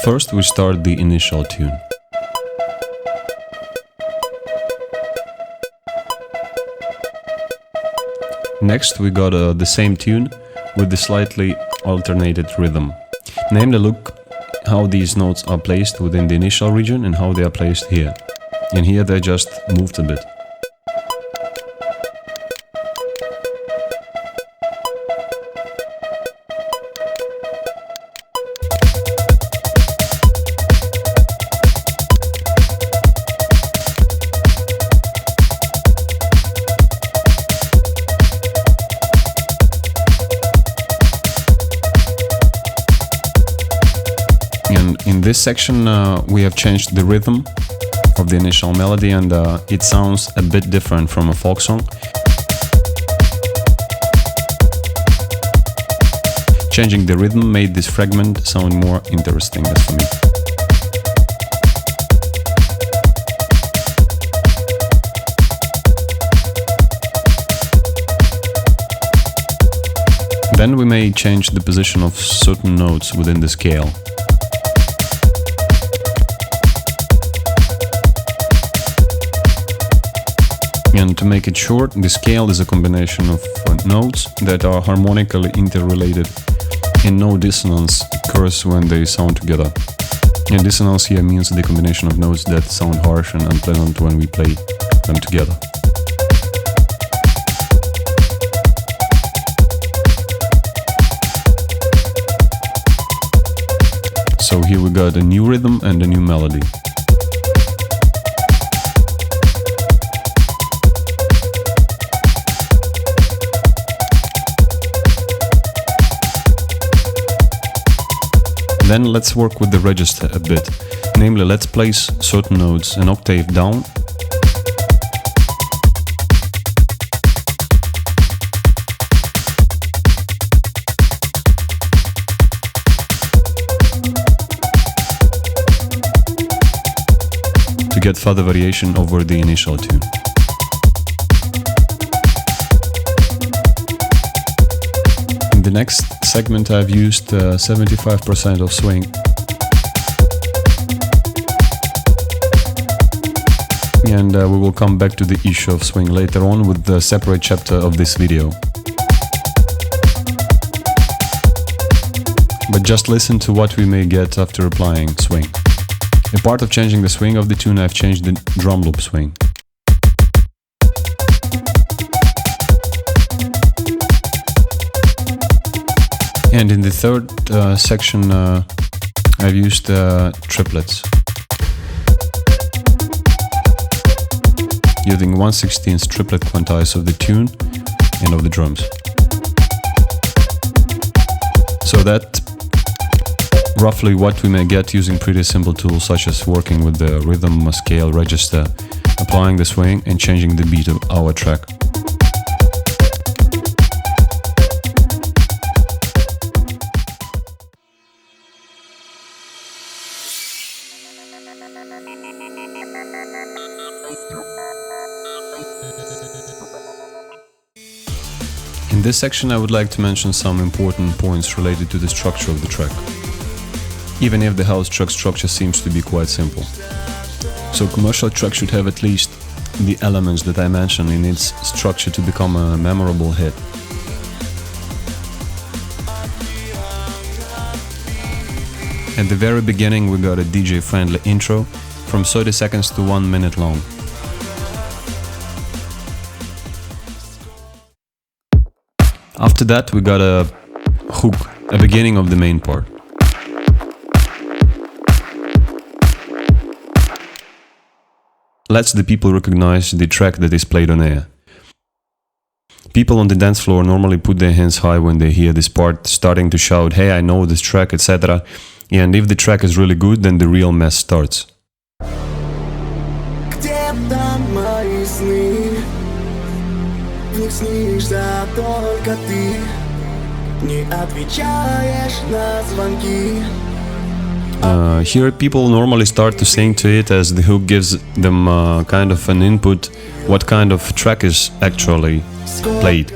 First, we start the initial tune. Next, we got the same tune with the slightly alternated rhythm. Namely, look how these notes are placed within the initial region and how they are placed here. And here they just moved a bit. In this section we have changed the rhythm of the initial melody, and it sounds a bit different from a folk song. Changing the rhythm made this fragment sound more interesting as for me. Then we may change the position of certain notes within the scale. And to make it short, the scale is a combination of notes that are harmonically interrelated, and no dissonance occurs when they sound together. And dissonance here means the combination of notes that sound harsh and unpleasant when we play them together. So here we got a new rhythm and a new melody. Then let's work with the register a bit. Namely, let's place certain notes an octave down. To get further variation over the initial tune. In the next segment I've used 75% of swing. And we will come back to the issue of swing later on with the separate chapter of this video. But just listen to what we may get after applying swing. A part of changing the swing of the tune, I've changed the drum loop swing. And in the third section, I've used triplets. Using 1/16 triplet quantize of the tune and of the drums. So that roughly what we may get using pretty simple tools such as working with the rhythm, scale, register, applying the swing and changing the beat of our track. In this section I would like to mention some important points related to the structure of the track, even if the house track structure seems to be quite simple. So commercial track should have at least the elements that I mentioned in its structure to become a memorable hit. At the very beginning we got a DJ friendly intro from 30 seconds to 1 minute long. After that we got a hook, a beginning of the main part. Lets the people recognize the track that is played on air. People on the dance floor normally put their hands high when they hear this part, starting to shout, "Hey, I know this track," etc. And if the track is really good, then the real mess starts. Here people normally start to sing to it as the hook gives them kind of an input what kind of track is actually played.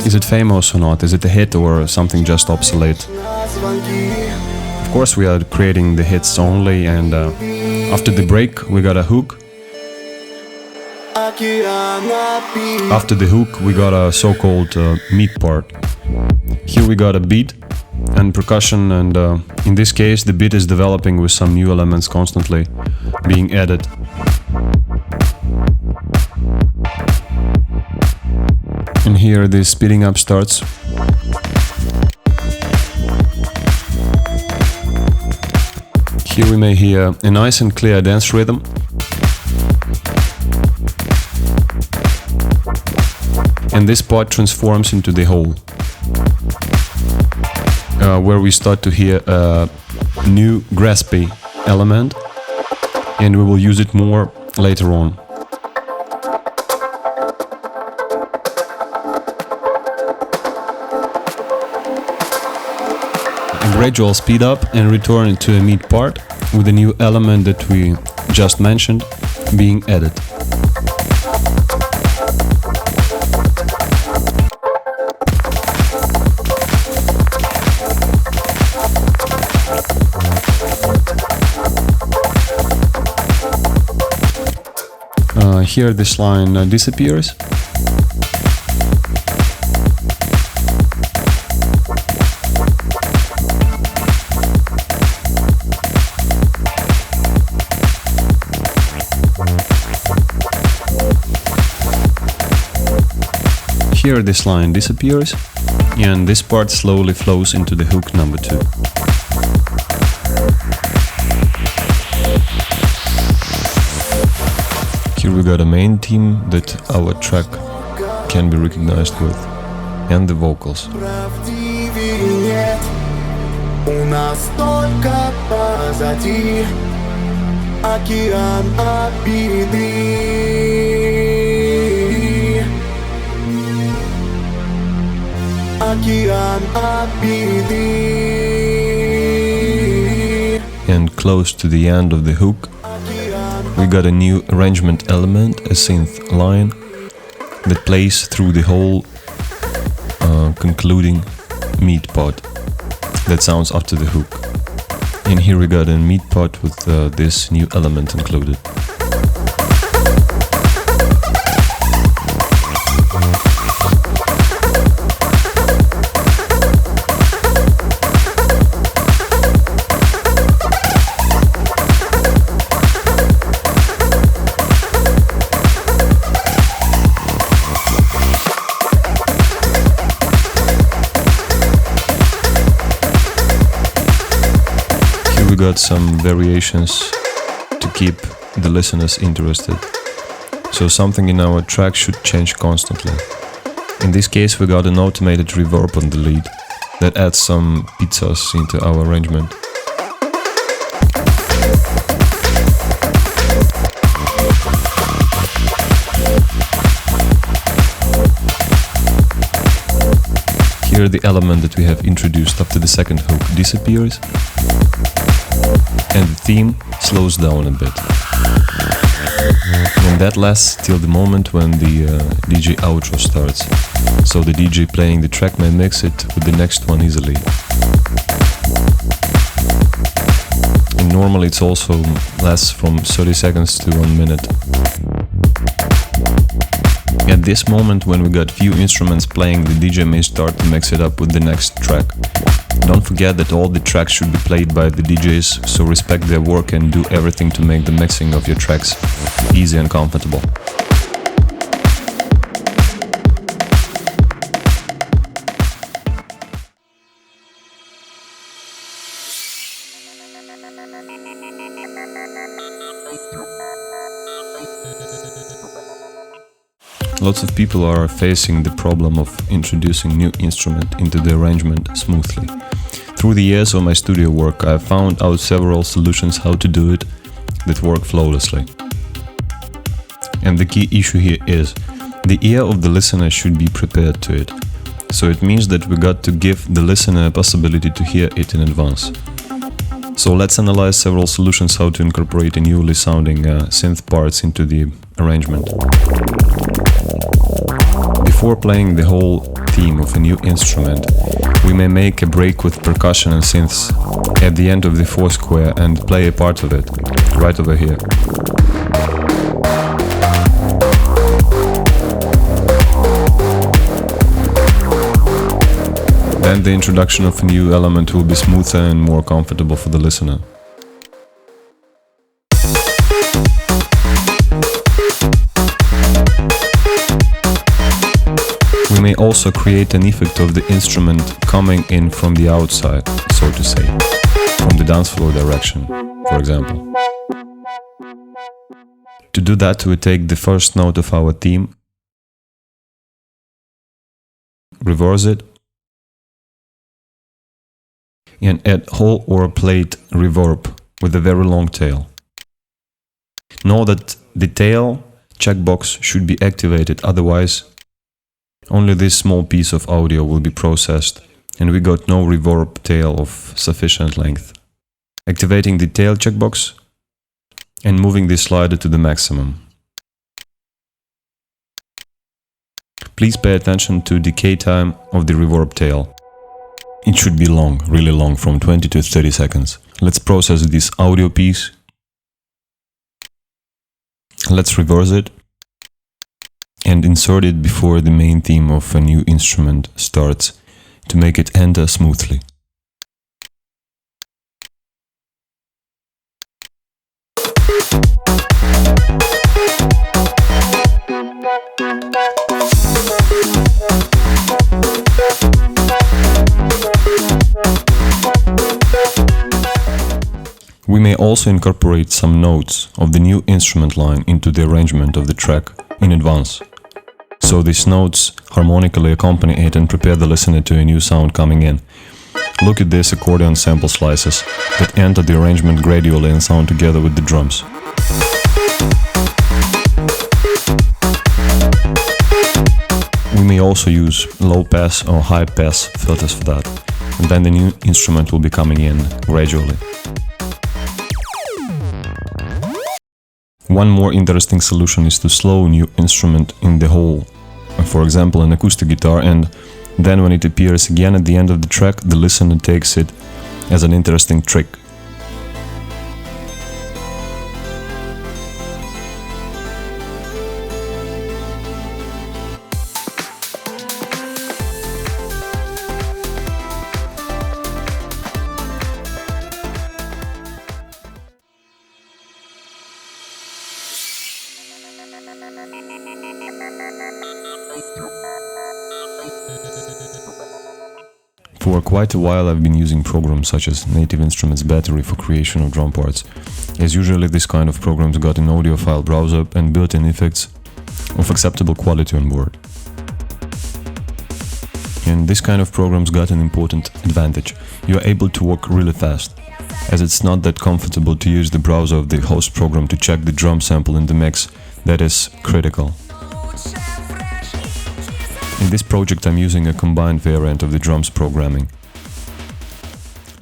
Is it famous or not? Is it a hit or something just obsolete? Of course we are creating the hits only, and after the break we got a hook. After the hook we got a so-called meat part. Here we got a beat and percussion, and in this case the beat is developing with some new elements constantly being added. And here the speeding up starts. Here we may hear a nice and clear dance rhythm. And this part transforms into the whole, where we start to hear a new graspy element, and we will use it more later on. A gradual speed up and return to a mid part with a new element that we just mentioned being added. Here this line disappears. Here this line disappears, and this part slowly flows into the hook number 2. Here we got a main theme that our track can be recognized with, and the vocals. У нас только позади океан обиды. Океан обиды. And close to the end of the hook, we got a new arrangement element, a synth line, that plays through the whole concluding mid part that sounds after the hook. And here we got a mid part with this new element included. We got some variations to keep the listeners interested. So something in our track should change constantly. In this case we got an automated reverb on the lead that adds some pizzas into our arrangement. Here the element that we have introduced after the second hook disappears, and the theme slows down a bit. And that lasts till the moment when the DJ outro starts, so the DJ playing the track may mix it with the next one easily. And normally it's also lasts from 30 seconds to 1 minute. At this moment, when we got few instruments playing, the DJ may start to mix it up with the next track. Don't forget that all the tracks should be played by the DJs, so respect their work and do everything to make the mixing of your tracks easy and comfortable. Lots of people are facing the problem of introducing new instrument into the arrangement smoothly. Through the years of my studio work, I have found out several solutions how to do it that work flawlessly. And the key issue here is, the ear of the listener should be prepared to it. So it means that we got to give the listener a possibility to hear it in advance. So let's analyze several solutions how to incorporate a newly sounding synth parts into the arrangement. Before playing the whole theme of a new instrument, we may make a break with percussion and synths at the end of the fourth square and play a part of it, right over here. Then the introduction of a new element will be smoother and more comfortable for the listener. We may also create an effect of the instrument coming in from the outside, so to say, from the dance floor direction, for example. To do that, we take the first note of our theme, reverse it, and add whole or plate reverb with a very long tail. Know that the tail checkbox should be activated, otherwise only this small piece of audio will be processed, and we got no reverb tail of sufficient length. Activating the tail checkbox and moving the slider to the maximum. Please pay attention to decay time of the reverb tail. It should be long, really long, from 20 to 30 seconds. Let's process this audio piece. Let's reverse it and insert it before the main theme of a new instrument starts to make it enter smoothly. We may also incorporate some notes of the new instrument line into the arrangement of the track in advance. So these notes harmonically accompany it and prepare the listener to a new sound coming in. Look at these accordion sample slices that enter the arrangement gradually and sound together with the drums. We may also use low pass or high pass filters for that, and then the new instrument will be coming in gradually. One more interesting solution is to slow a new instrument in the whole, for example an acoustic guitar, and then when it appears again at the end of the track, the listener takes it as an interesting trick. For quite a while I've been using programs such as Native Instruments Battery for creation of drum parts, as usually this kind of programs got an audio file browser and built-in effects of acceptable quality on board. And this kind of programs got an important advantage: you are able to work really fast, as it's not that comfortable to use the browser of the host program to check the drum sample in the mix. That is critical. In this project I'm using a combined variant of the drums programming.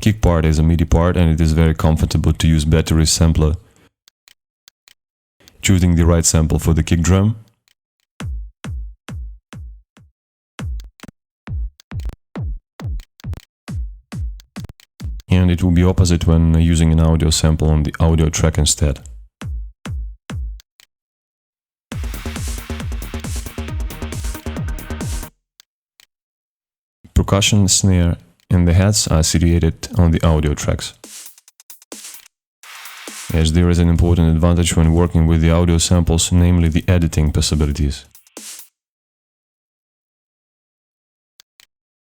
Kick part is a MIDI part and it is very comfortable to use battery sampler, choosing the right sample for the kick drum. And it will be opposite when using an audio sample on the audio track instead. Percussion, snare, and the hats are situated on the audio tracks, as there is an important advantage when working with the audio samples, namely the editing possibilities.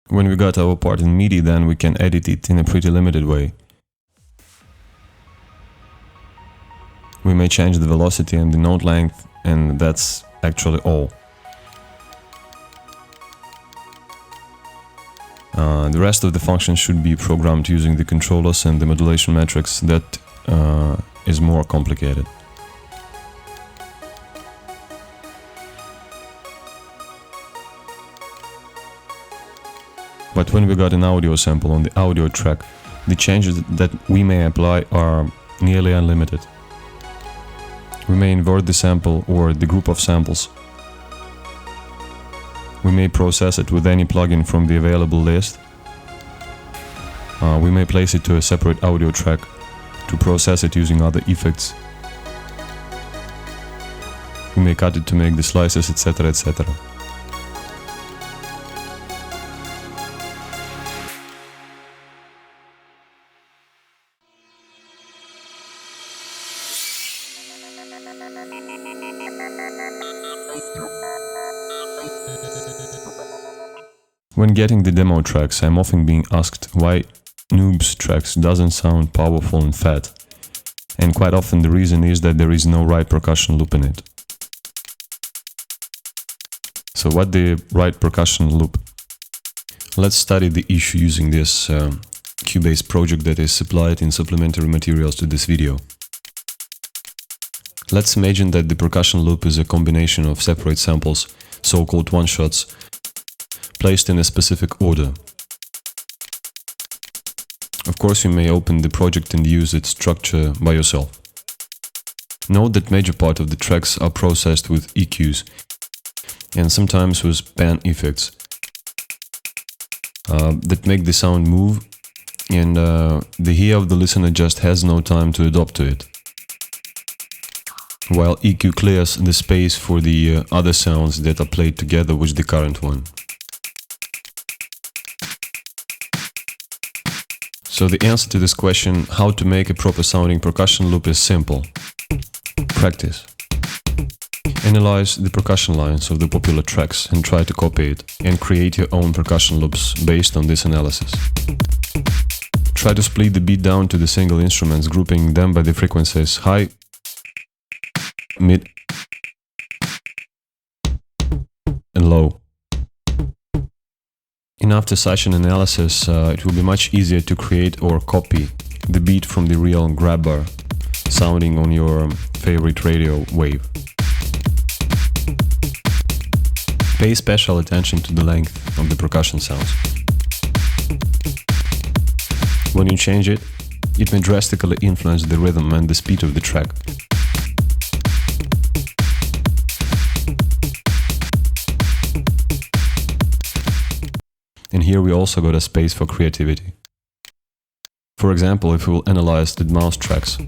When we got our part in MIDI, then we can edit it in a pretty limited way. We may change the velocity and the note length, and that's actually all. The rest of the functions should be programmed using the controllers and the modulation metrics. That is more complicated. But when we got an audio sample on the audio track, the changes that we may apply are nearly unlimited. We may invert the sample or the group of samples. We may process it with any plugin from the available list. We may place it to a separate audio track to process it using other effects. We may cut it to make the slices, etc., etc. When getting the demo tracks, I'm often being asked why Noob's tracks doesn't sound powerful and fat, and quite often the reason is that there is no right percussion loop in it. So what the right percussion loop? Let's study the issue using this Cubase project that is supplied in supplementary materials to this video. Let's imagine that the percussion loop is a combination of separate samples, so-called one-shots, placed in a specific order. Of course, you may open the project and use its structure by yourself. Note that major part of the tracks are processed with EQs and sometimes with pan effects that make the sound move, and the ear of the listener just has no time to adapt to it, while EQ clears the space for the other sounds that are played together with the current one. So the answer to this question, how to make a proper sounding percussion loop, is simple. Practice. Analyze the percussion lines of the popular tracks and try to copy it, and create your own percussion loops based on this analysis. Try to split the beat down to the single instruments, grouping them by the frequencies high, mid, and low. In And after such an analysis, it will be much easier to create or copy the beat from the real grab bar sounding on your favorite radio wave. Pay special attention to the length of the percussion sounds. When you change it, it may drastically influence the rhythm and the speed of the track. And here we also got a space for creativity. For example, if we will analyze the mouse tracks,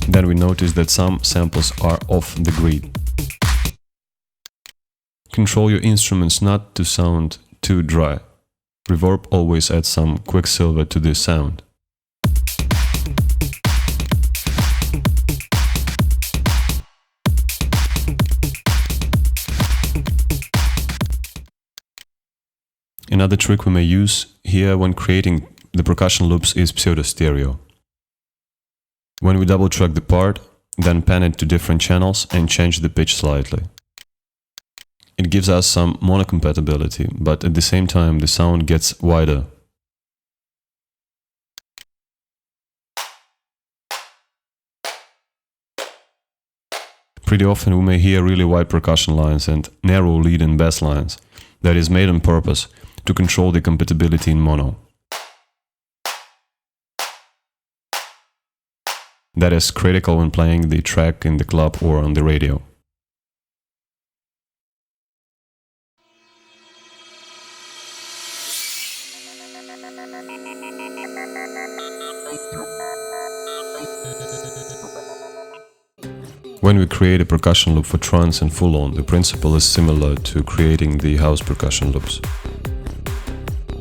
then we notice that some samples are off the grid. Control your instruments not to sound too dry. Reverb always adds some quicksilver to the sound. Another trick we may use here when creating the percussion loops is pseudo-stereo. When we double track the part, then pan it to different channels and change the pitch slightly. It gives us some mono-compatibility, but at the same time the sound gets wider. Pretty often we may hear really wide percussion lines and narrow lead and bass lines. That is made on purpose to control the compatibility in mono. That is critical when playing the track in the club or on the radio. When we create a percussion loop for trance and full-on, the principle is similar to creating the house percussion loops.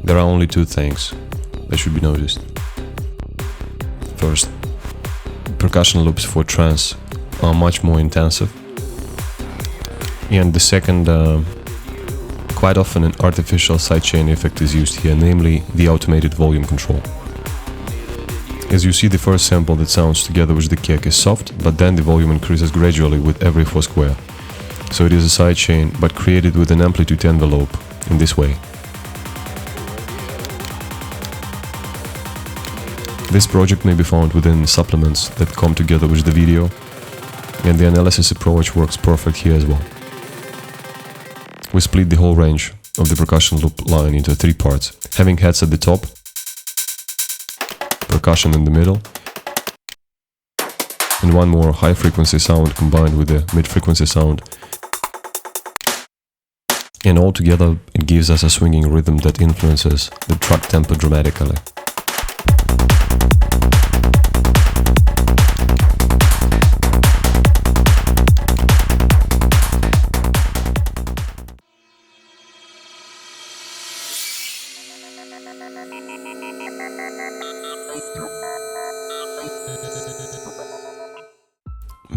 There are only two things that should be noticed. First, percussion loops for trance are much more intensive. And the second, quite often an artificial sidechain effect is used here, namely the automated volume control. As you see, the first sample that sounds together with the kick is soft, but then the volume increases gradually with every 4 square. So it is a sidechain, but created with an amplitude envelope in this way. This project may be found within the supplements that come together with the video, and the analysis approach works perfect here as well. We split the whole range of the percussion loop line into 3 parts, having heads at the top, percussion in the middle, and one more high-frequency sound combined with the mid-frequency sound. And all together it gives us a swinging rhythm that influences the track tempo dramatically.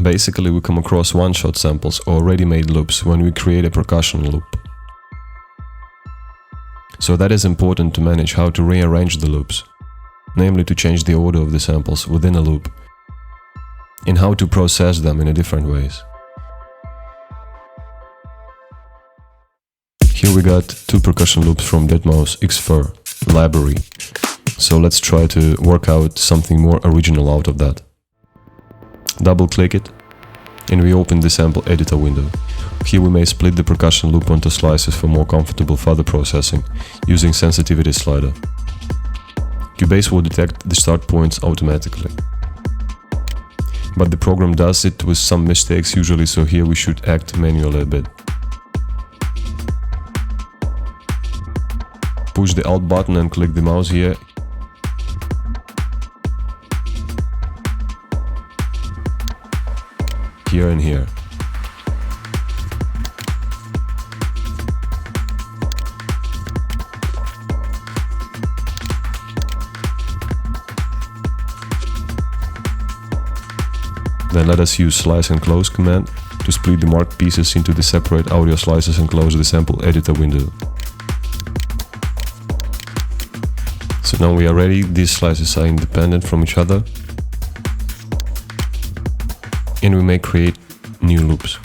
Basically, we come across one-shot samples or ready-made loops when we create a percussion loop. So that is important to manage how to rearrange the loops, namely to change the order of the samples within a loop, and how to process them in different ways. Here we got 2 percussion loops from deadmau5 XFur library, so let's try to work out something more original out of that. Double click it and we open the sample editor window. Here we may split the percussion loop onto slices for more comfortable further processing using sensitivity slider. Cubase will detect the start points automatically. But the program does it with some mistakes usually, so here we should act manually a bit. Push the Alt button and click the mouse here. Here and here. Then let us use slice and close command to split the marked pieces into the separate audio slices and close the sample editor window. So now we are ready, these slices are independent from each other. And we may create new loops.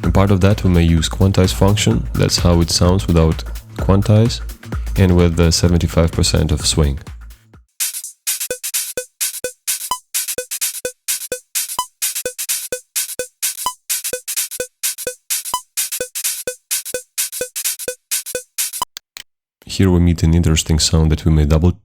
And part of that we may use quantize function, that's how it sounds without quantize and with the 75% of swing. Here we meet an interesting sound that we may double.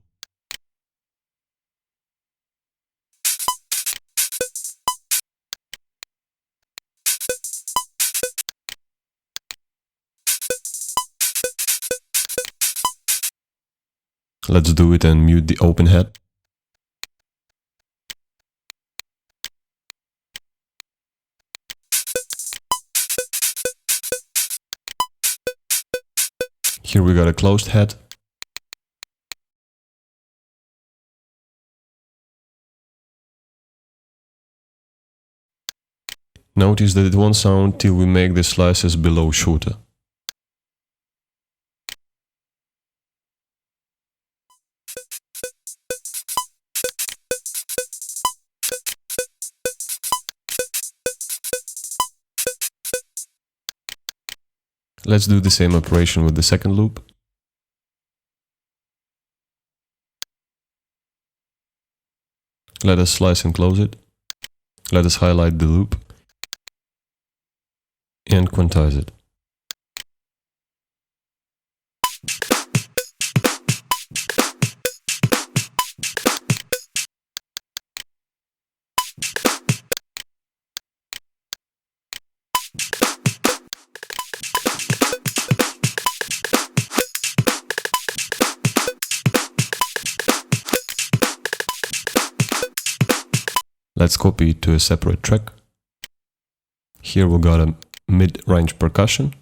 Let's do it and mute the open head. Here we got a closed head. Notice that it won't sound till we make the slices below shorter. Let's do the same operation with the second loop. Let us slice and close it. Let us highlight the loop and quantize it. Let's copy it to a separate track. Here we got a mid-range percussion.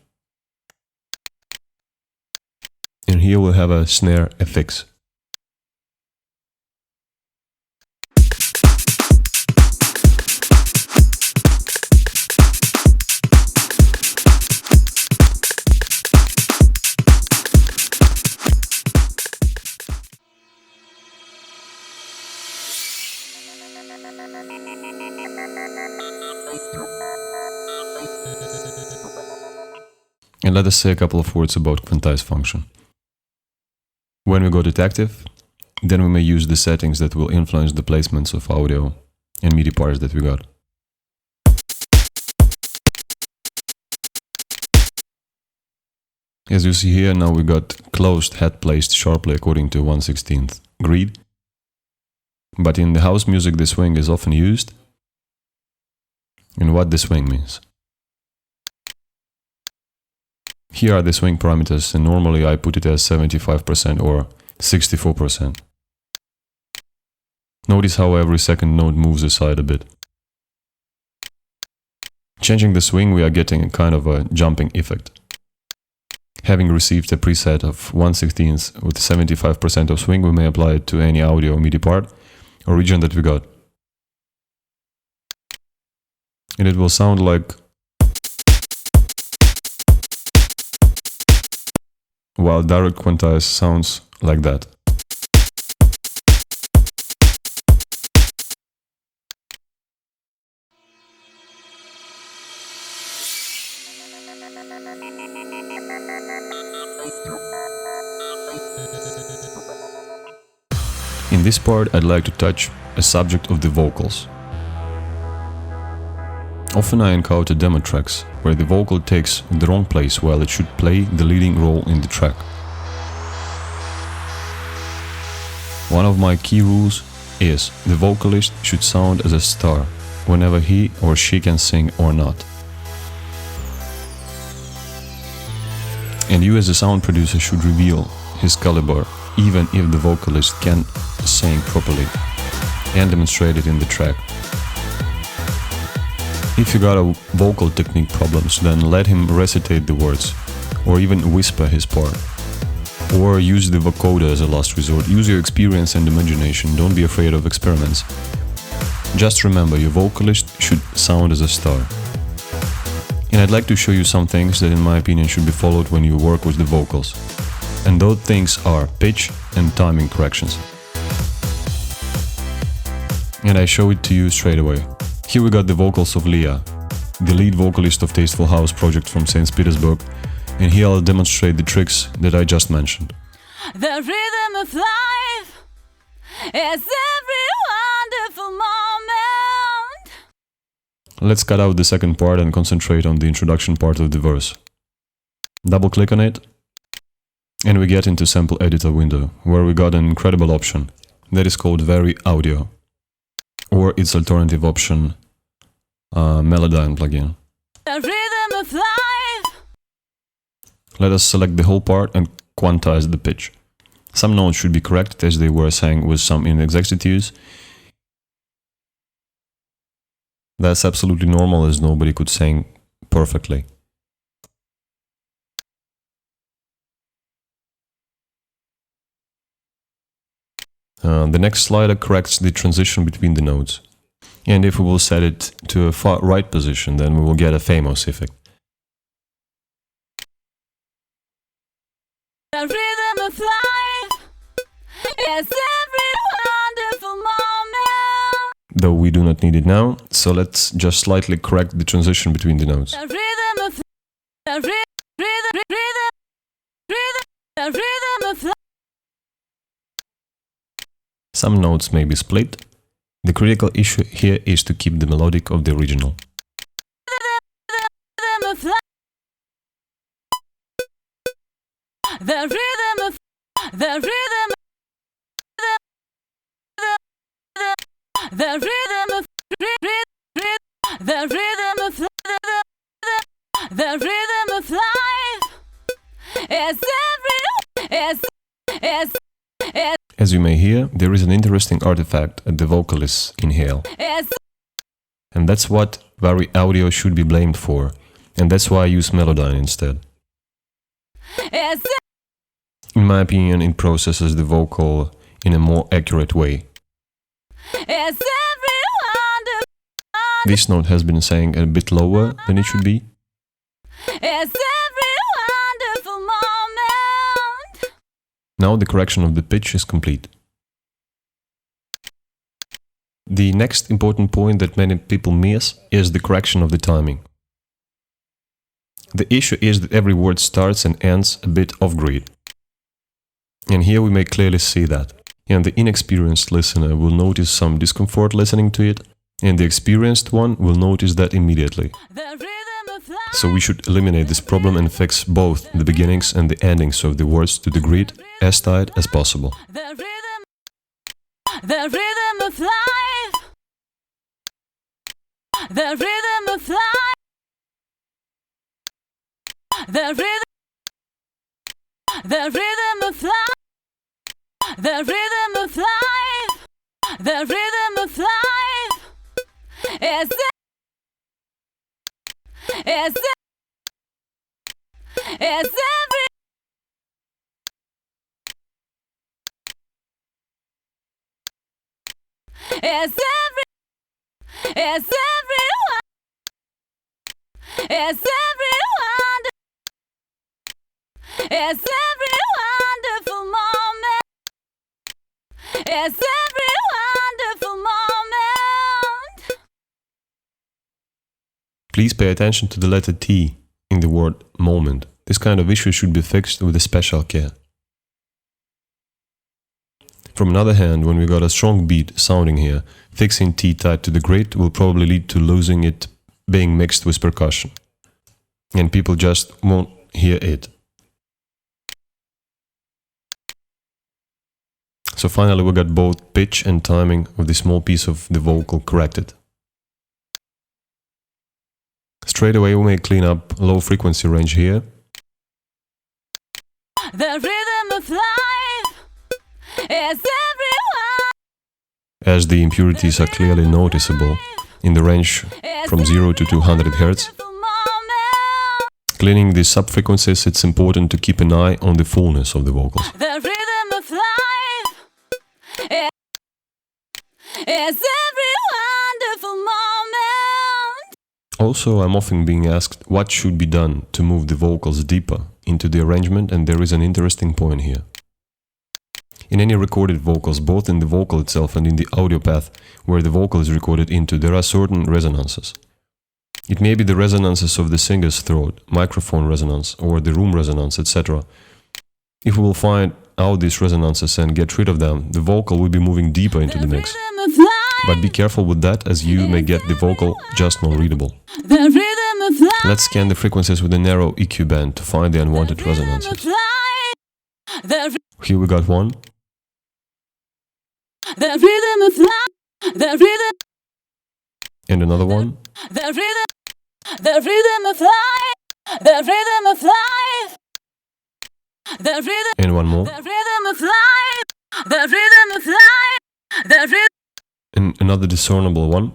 And here we'll have a snare FX. And let us say a couple of words about quantize function. When we got it active, then we may use the settings that will influence the placements of audio and MIDI parts that we got. As you see here, now we got closed head placed sharply according to 1/16th grid. But in the house music the swing is often used. And what the swing means. Here are the swing parameters, and normally I put it as 75% or 64%. Notice how every second note moves aside a bit. Changing the swing, we are getting a kind of a jumping effect. Having received a preset of 1/16th with 75% of swing, we may apply it to any audio MIDI part or region that we got. And it will sound like, while direct quantize sounds like that. In this part, I'd like to touch a subject of the vocals. Often I encounter demo tracks where the vocal takes the wrong place while it should play the leading role in the track. One of my key rules is the vocalist should sound as a star whenever he or she can sing or not. And you as a sound producer should reveal his caliber even if the vocalist can't sing properly and demonstrate it in the track. If you got a vocal technique problems, then let him recitate the words, or even whisper his part. Or use the vocoder as a last resort. Use your experience and imagination, don't be afraid of experiments. Just remember, your vocalist should sound as a star. And I'd like to show you some things that in my opinion should be followed when you work with the vocals. And those things are pitch and timing corrections. And I show it to you straight away. Here we got the vocals of Leah, the lead vocalist of Tasteful House project from St. Petersburg, And here I'll demonstrate the tricks that I just mentioned. The rhythm of life is every wonderful moment. Let's cut out the second part and concentrate on the introduction part of the verse. Double click on it, and we get into sample editor window, where we got an incredible option that is called Vary Audio, or its alternative option, Melodyne plugin. The rhythm of life. Let us select the whole part and quantize the pitch. Some notes should be correct as they were sang with some inexactitudes. That's absolutely normal, as nobody could sing perfectly. The next slider corrects the transition between the notes. And if we will set it to a far right position, then we will get a famous effect. The rhythm of life is every wonderful moment. Though we do not need it now, so let's just slightly correct the transition between the notes. The rhythm of the rhythm of life. Some notes may be split. The critical issue here is to keep the melodic of the original. The rhythm of the rhythm the rhythm of the rhythm of the rhythm of life is every is As you may hear, there is an interesting artifact at the vocalists inhale. And that's what Vary Audio should be blamed for. And that's why I use Melodyne instead. In my opinion, it processes the vocal in a more accurate way. This note has been sang a bit lower than it should be. Now the correction of the pitch is complete. The next important point that many people miss is the correction of the timing. The issue is that every word starts and ends a bit off-grid. And here we may clearly see that. And the inexperienced listener will notice some discomfort listening to it, and the experienced one will notice that immediately. So we should eliminate this problem and fix both the beginnings and the endings of the words to the grid as tight as possible. The rhythm of life. The rhythm of life. The rhythm of life. The rhythm of life. The rhythm of life is every wonderful moment. It's every wonderful moment. Please pay attention to the letter T in the word moment. This kind of issue should be fixed with a special care. From another hand, when we got a strong beat sounding here, fixing T tight to the grid will probably lead to losing it being mixed with percussion. And people just won't hear it. So finally we got both pitch and timing of the small piece of the vocal corrected. Straight away we may clean up low frequency range here. The rhythm of life is everyone. As the impurities are clearly noticeable in the range from 0 to 200 Hz. Cleaning these sub-frequencies, it's important to keep an eye on the fullness of the vocals. The rhythm of life is every wonderful moment. Also, I'm often being asked what should be done to move the vocals deeper into the arrangement, and there is an interesting point here. In any recorded vocals, both in the vocal itself and in the audio path where the vocal is recorded into, there are certain resonances. It may be the resonances of the singer's throat, microphone resonance, or the room resonance, etc. If we will find out these resonances and get rid of them, the vocal will be moving deeper into the mix. But be careful with that, as you may get the vocal just non-readable. Let's scan the frequencies with a narrow EQ band to find the unwanted resonances. Here we got one. And another one. And one more. And another discernible one.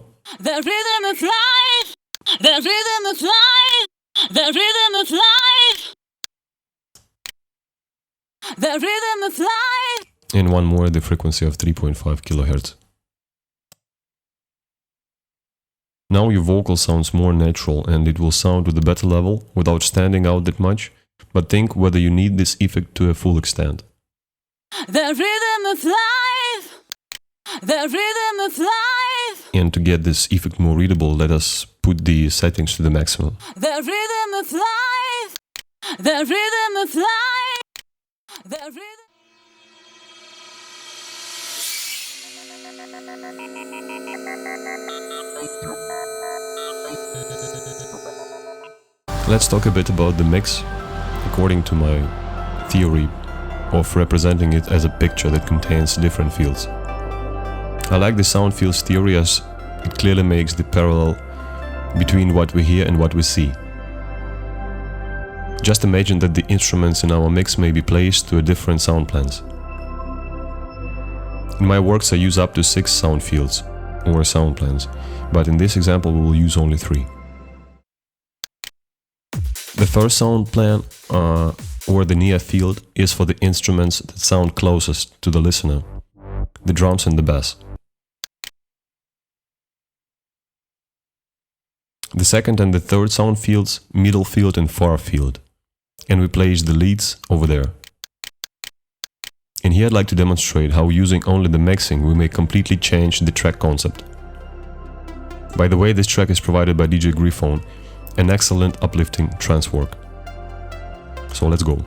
And one more at the frequency of 3.5 kHz. Now your vocal sounds more natural and it will sound to the better level without standing out that much, but think whether you need this effect to a full extent. And to get this effect more readable, let us put the settings to the maximum. Let's talk a bit about the mix, according to my theory of representing it as a picture that contains different fields. I like the sound fields theory as it clearly makes the parallel between what we hear and what we see. Just imagine that the instruments in our mix may be placed to a different sound plans. In my works I use up to 6 sound fields, or sound plans, but in this example we will use only 3. The first sound plan, or the near field, is for the instruments that sound closest to the listener, the drums and the bass. The second and the third sound fields, middle field and far field, and we place the leads over there. And here I'd like to demonstrate how using only the mixing we may completely change the track concept. By the way, this track is provided by DJ Griffon, an excellent uplifting trance work. So let's go.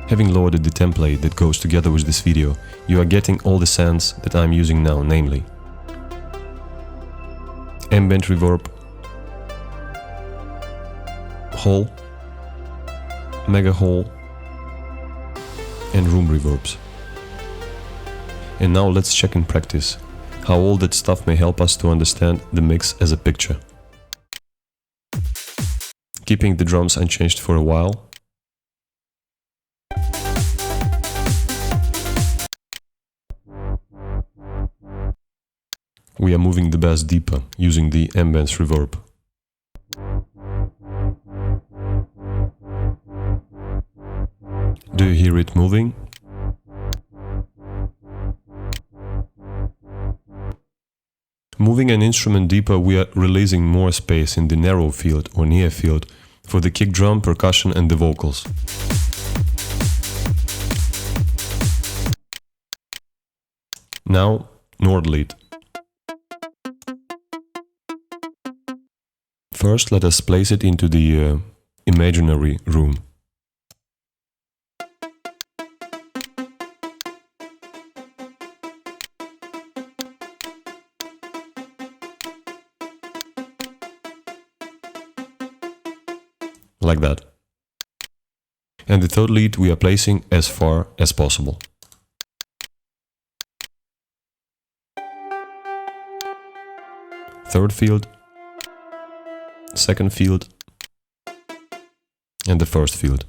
Having loaded the template that goes together with this video, you are getting all the sounds that I'm using now, namely ambient reverb, hall, mega hall, and room reverbs. And now let's check in practice how all that stuff may help us to understand the mix as a picture. Keeping the drums unchanged for a while. We are moving the bass deeper using the ambient reverb. Do you hear it moving? Moving an instrument deeper, we are releasing more space in the narrow field or near field for the kick drum, percussion and the vocals. Now, Nord lead. First, let us place it into the imaginary room. Like that. And the third lead we are placing as far as possible. Third field, second field, and the first field.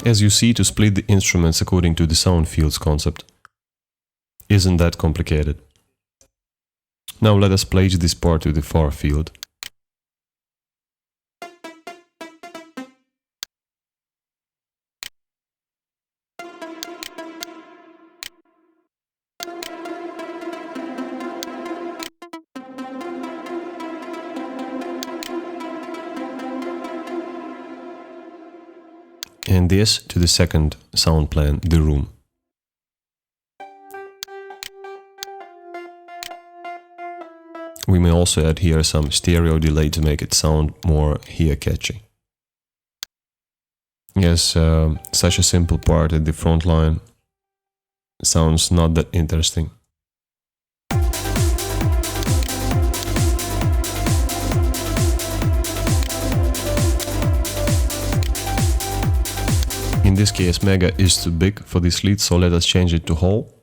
As you see, to split the instruments according to the sound fields concept isn't that complicated. Now let us place this part to the far field. and this to the second sound plane, the room. We may also add here some stereo delay to make it sound more ear catchy. Yes, such a simple part at the front line sounds not that interesting. In this case, mega is too big for this lead, so let us change it to whole.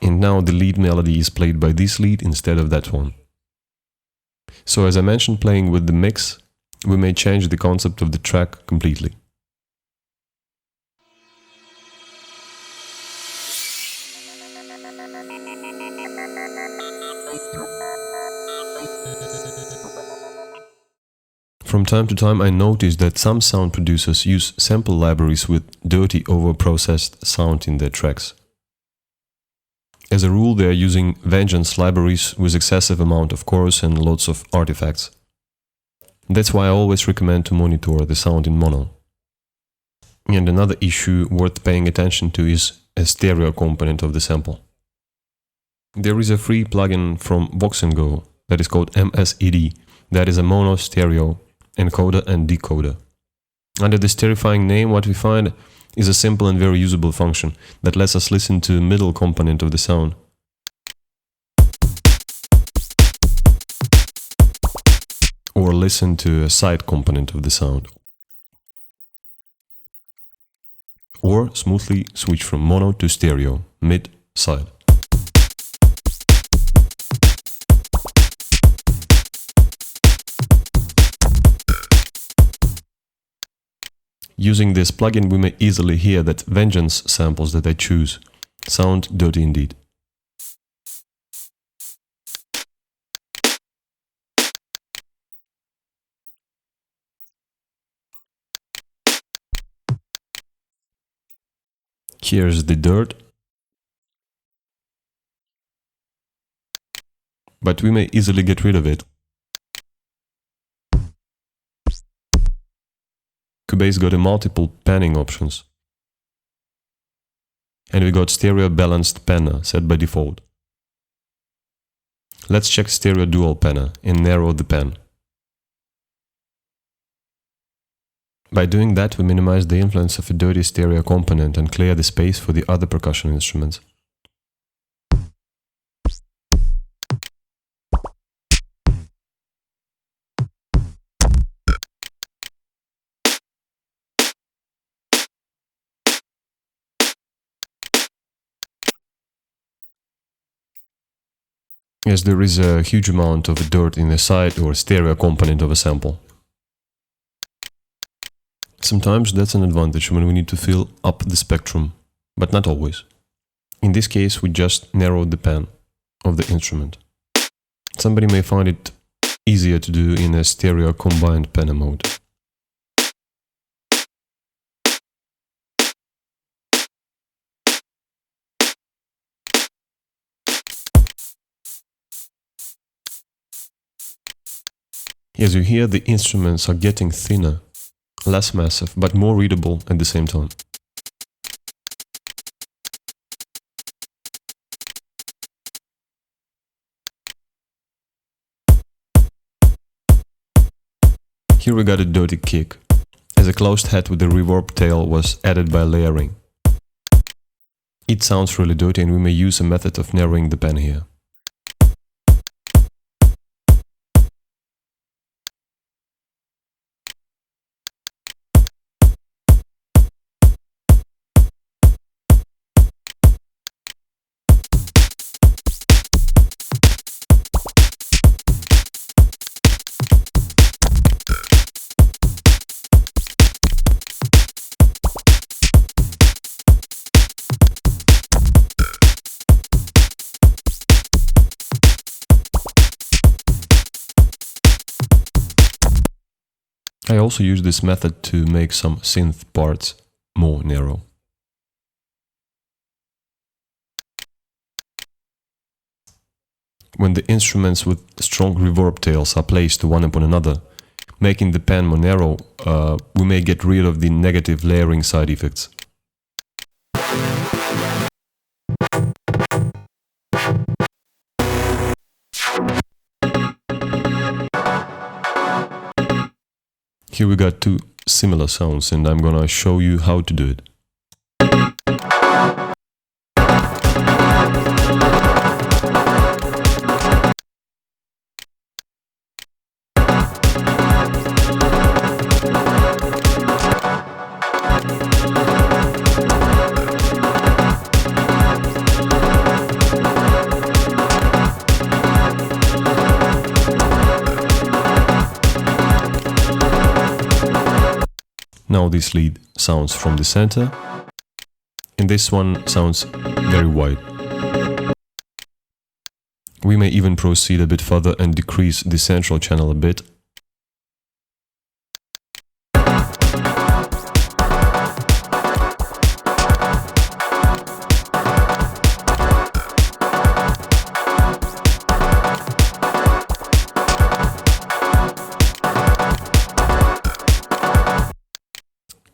And now the lead melody is played by this lead instead of that one. So as I mentioned, playing with the mix, we may change the concept of the track completely. From time to time I notice that some sound producers use sample libraries with dirty overprocessed sound in their tracks. As a rule, they are using vengeance libraries with excessive amount of chorus and lots of artifacts. That's why I always recommend to monitor the sound in mono. And another issue worth paying attention to is a stereo component of the sample. There is a free plugin from Vox & Go that is called MSED, that is a mono stereo encoder and decoder. Under this terrifying name, what we find is a simple and very usable function that lets us listen to the middle component of the sound. Or listen to a side component of the sound. Or smoothly switch from mono to stereo, mid, side. Using this plugin, we may easily hear that vengeance samples that I choose sound dirty indeed. Here's the dirt, but we may easily get rid of it. Cubase got a multiple panning options. And we got stereo balanced panner set by default. Let's check stereo dual panner and narrow the pan. By doing that, we minimize the influence of a dirty stereo component and clear the space for the other percussion instruments. Yes, there is a huge amount of dirt in the side or stereo component of a sample. Sometimes that's an advantage when we need to fill up the spectrum, but not always. In this case, we just narrowed the pan of the instrument. Somebody may find it easier to do in a stereo combined panner mode. As you hear, the instruments are getting thinner, less massive, but more readable at the same time. Here we got a dirty kick, as a closed head with a reverb tail was added by layering. It sounds really dirty and we may use a method of narrowing the pan here. I also use this method to make some synth parts more narrow. When the instruments with strong reverb tails are placed one upon another, making the pan more narrow, we may get rid of the negative layering side effects. Here we got two similar sounds, and I'm gonna show you how to do it. Now this lead sounds from the center, and this one sounds very wide. We may even proceed a bit further and decrease the central channel a bit.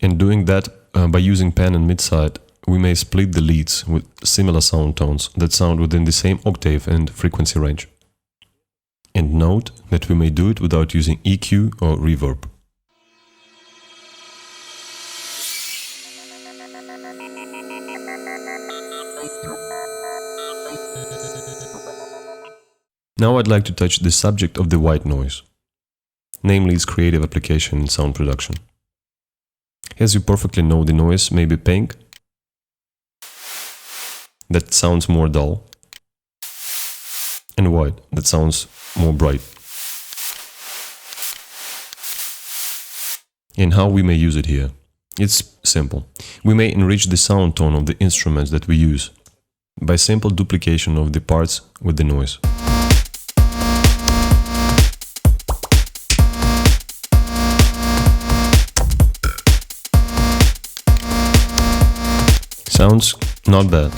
And doing that by using pan and mid-side, we may split the leads with similar sound tones that sound within the same octave and frequency range. And note that we may do it without using EQ or reverb. Now I'd like to touch the subject of the white noise, namely its creative application in sound production. As you perfectly know, the noise may be pink, that sounds more dull, and white, that sounds more bright. And how we may use it here? It's simple. We may enrich the sound tone of the instruments that we use by simple duplication of the parts with the noise. Sounds not bad,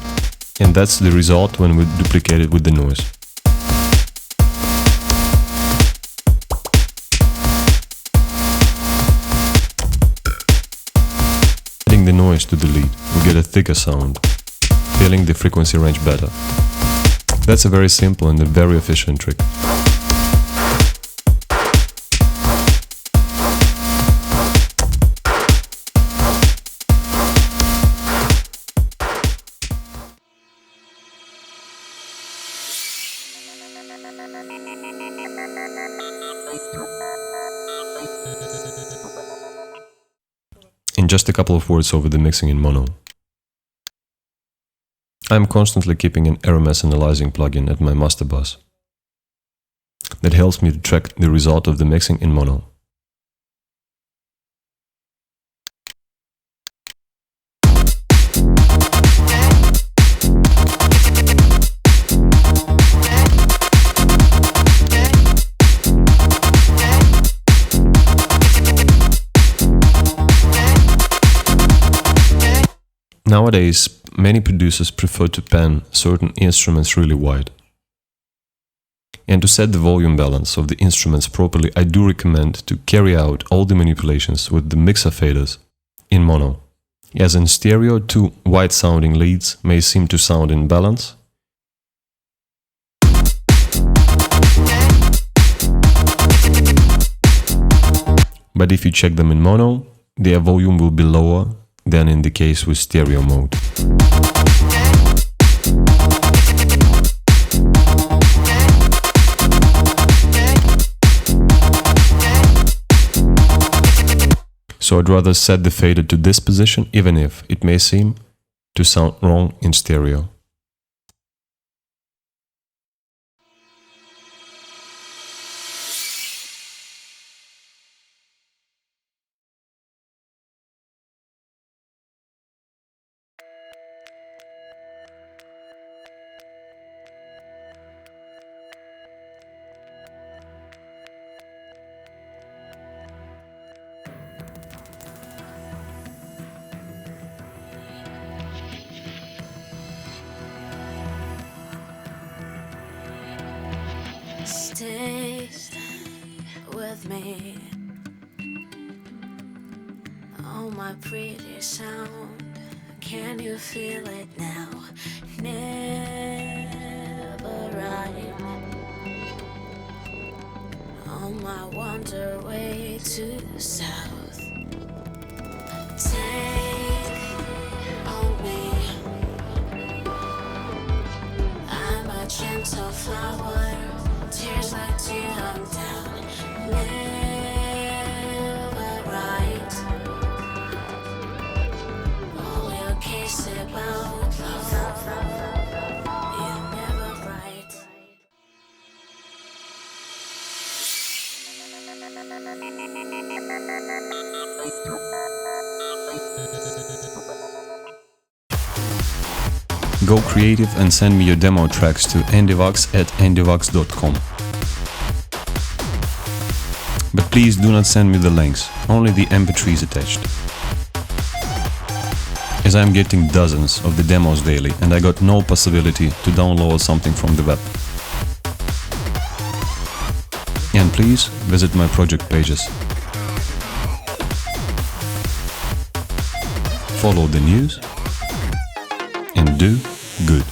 and that's the result when we duplicate it with the noise. Adding the noise to the lead, we get a thicker sound, filling the frequency range better. That's a very simple and a very efficient trick. And just a couple of words over the mixing in mono. I'm constantly keeping an RMS analyzing plugin at my master bus that helps me to track the result of the mixing in mono. Nowadays, many producers prefer to pan certain instruments really wide. And to set the volume balance of the instruments properly, I do recommend to carry out all the manipulations with the mixer faders in mono. As in stereo, two wide-sounding leads may seem to sound in balance, but if you check them in mono, their volume will be lower than in the case with stereo mode. So I'd rather set the fader to this position, even if it may seem to sound wrong in stereo. Stay with me. Oh, my pretty sound, can you feel it now? Never right. On my wander way to the south. Take on me. I'm a gentle flower, tears like tear on down. Never right. All your case about love, you're never right. Go creative and send me your demo tracks to andivax@andivax.com. But please do not send me the links, only the MP3s attached. As I'm getting dozens of the demos daily and I got no possibility to download something from the web. And please visit my project pages. Follow the news and do good.